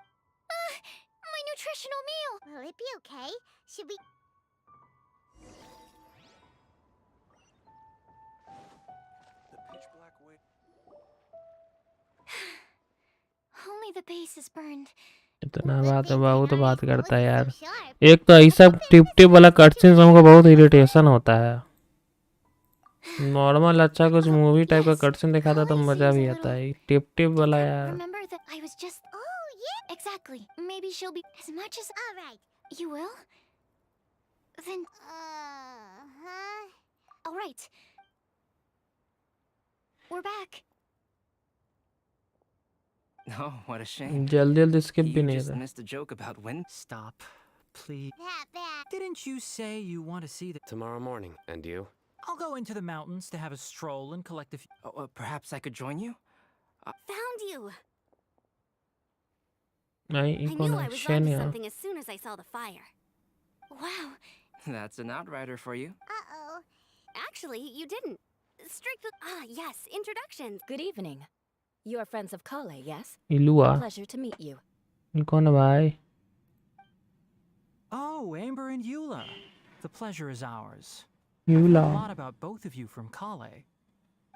My nutritional meal! Will it be okay? Should we... Only the base is burned. इतना बात है, बहुत बात करता है यार. एक तो ऐसा टिप टिप वाला कटसीन्स हमको बहुत इरिटेशन होता है. नॉर्मल अच्छा कुछ मूवी टाइप का कटसीन दिखाता तो मजा भी आता है. टिप टिप वाला यार. Remember that I was just... Oh, yeah! Exactly. Maybe she'll be... As much as... Alright. You will? Then... Uh-huh. Alright. We're back. Oh, what a shame. जल्दी जल्दी स्किप भी You नहीं just था. missed a joke about when... Stop, please. That. Didn't you say you want to see the— Tomorrow morning. And you? I'll go into the mountains to have a stroll and collect a few— Oh, perhaps I could join you? Found you! नहीं I कौन knew है? I was Shane onto है. something as soon as I saw the fire. Wow. That's an outrider for you. Uh-oh. Actually, you didn't. Strictly. Ah, yes, introductions. Good evening. You are friends of Kale, yes? इलुआ Pleasure to meet you. ये कौन है भाई? Oh, Amber and Eula. The pleasure is ours. Eula. I've heard a lot about both of you from Kale.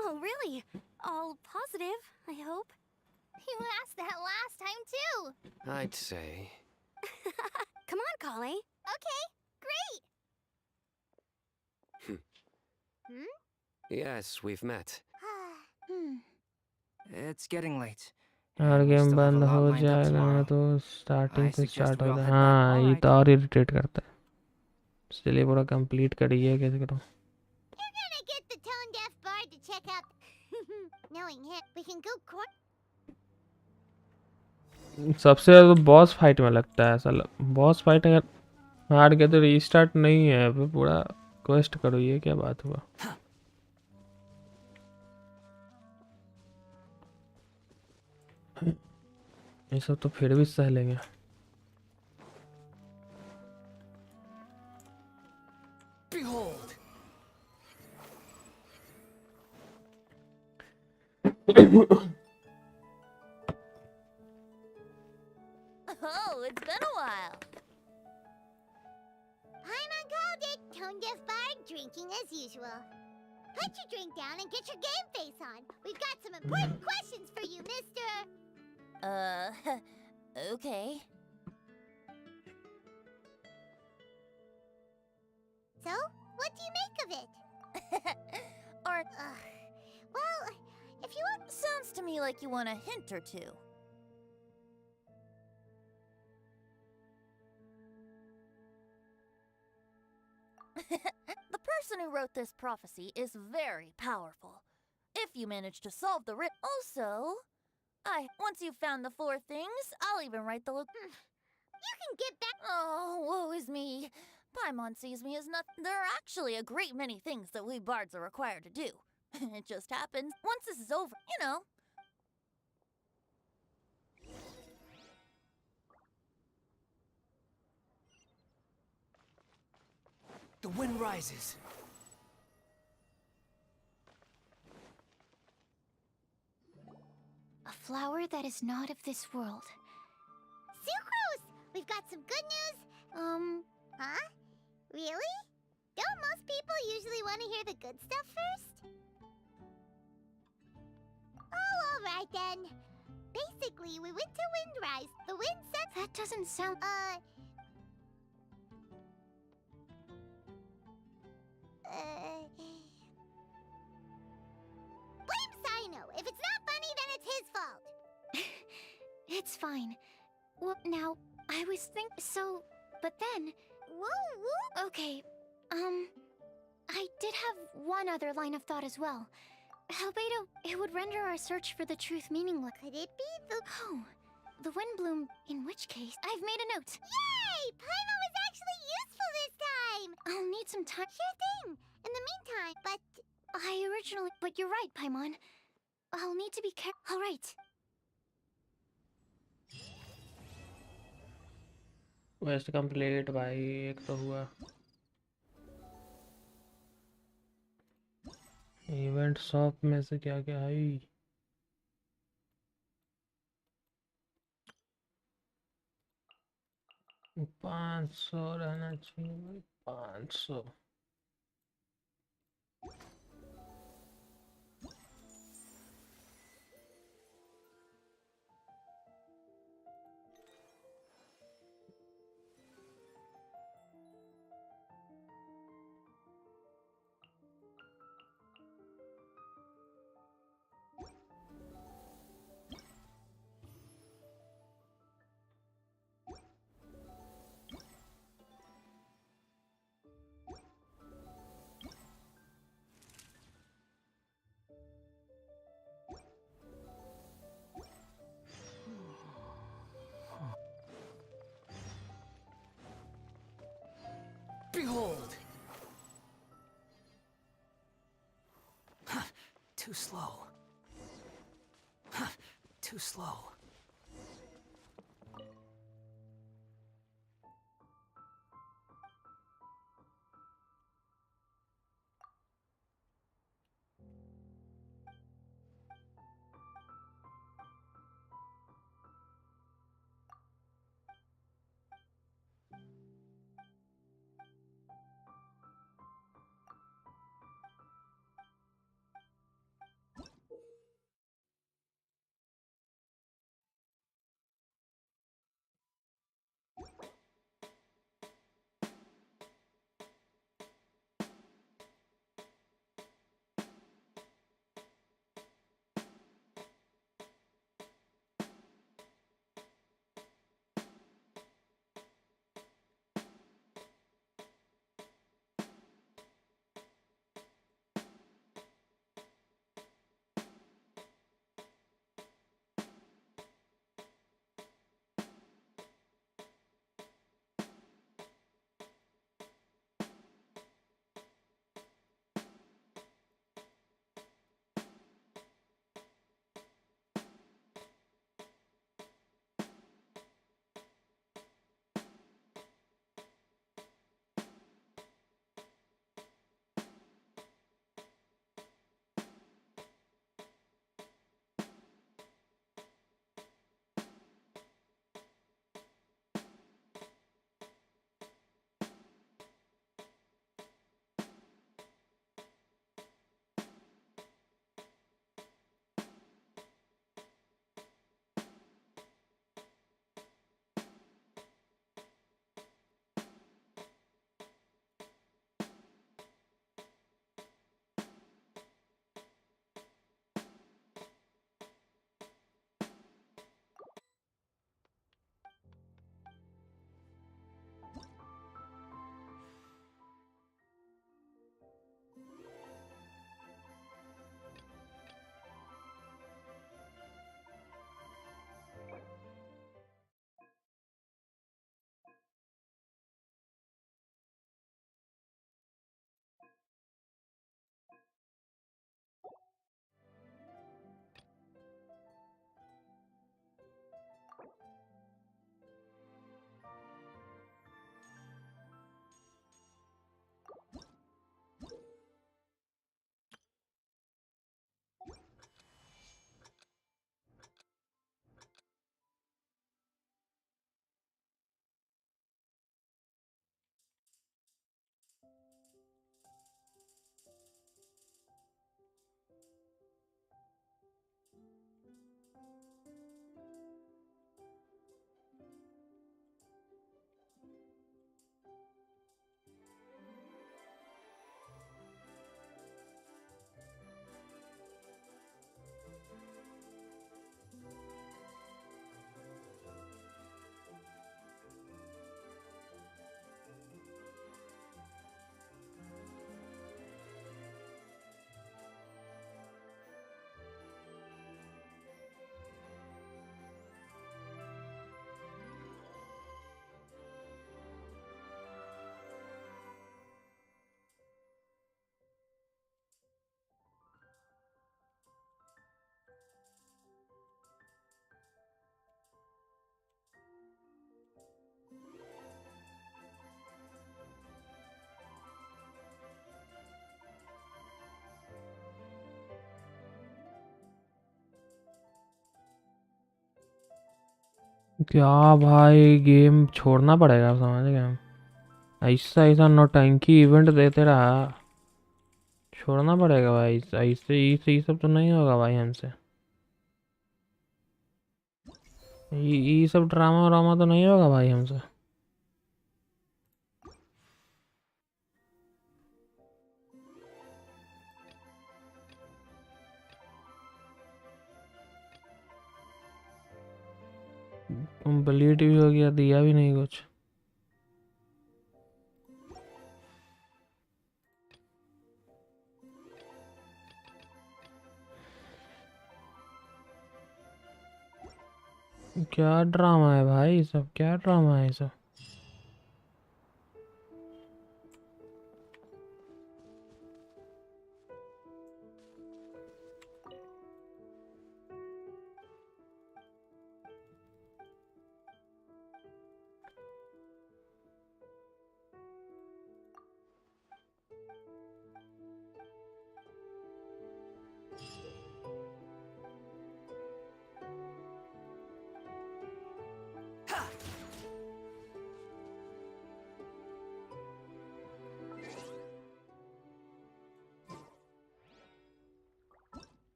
Oh, really? All positive, I hope. You asked that last time, too. I'd say. Come on, Kale. Okay, great. Yes, we've met. It's getting late. और We game still have a बंद lot हो lined up जाएगा tomorrow. तो starting I से suggest start we हो all जाए. head back. हाँ ये Alright. तो और इरिटेट करता है. चलिए पूरा कंप्लीट करिए कैसे करो. You're gonna get the tone deaf bard to check out. Knowing him, we can go court. सबसे ज़्यादा तो बॉस फाइट में लगता है ऐसा. बॉस फाइट अगर हार गया तो रीस्टार्ट नहीं है, फिर पूरा क्वेस्ट करो. ये क्या बात हुआ? ये सब तो फिर भी सह लेंगे. Behold! Oh, it's been a while. Paimon called it. Tone deaf bard drinking as usual. Put your drink down and get your game face on. We've got some important questions for you, mister. Okay. So, what do you make of it? Or Well, if you want... sounds to me like you want a hint or two. The person who wrote this prophecy is very powerful. If you manage to solve the riddle, also, once you've found the 4 things, I'll even write the. You can get back... Oh, woe is me. Paimon sees me as nothing. There are actually a great many things that we bards are required to do. It just happens. Once this is over, you know. The wind rises. A flower that is not of this world. Sucrose! We've got some good news. Huh? Really? Don't most people usually want to hear the good stuff first? Oh, alright then. Basically, we went to Windrise. The wind said... That doesn't sound. Blame Sino. If it's not funny, then it's his fault. It's fine. Well, now, I was so, but then. Woo! Okay, I did have one other line of thought as well. Albedo, it would render our search for the truth meaningless. Could it be the... Oh, the Windbloom, in which case, I've made a note. Yay! Paimon was actually useful this time! I'll need some time. Sure thing. In the meantime, but... But you're right, Paimon. I'll need to be careful. All right. Quest complete भाई. एक तो हुआ. Event shop में से क्या क्या है? 500 रहना चाहिए भाई. 500. Behold! Too slow. Too slow. क्या भाई, गेम छोड़ना पड़ेगा, समझ गए? ऐसा ऐसा नौटंकी इवेंट देते रहा, छोड़ना पड़ेगा भाई। ऐसे ये सब तो नहीं होगा भाई हमसे। ये सब ड्रामा व्रामा तो नहीं होगा भाई हमसे। कंप्लीट भी हो गया, दिया भी नहीं कुछ। क्या ड्रामा है भाई सब, क्या ड्रामा है सब।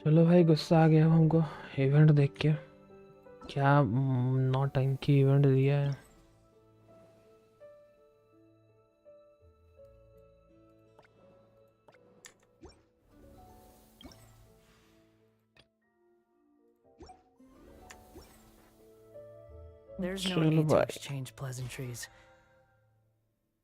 चलो भाई, गुस्सा आ गया हमको इवेंट देख के। क्या नौटंकी इवेंट दिया है। There's no चलो need to भाई। exchange pleasantries.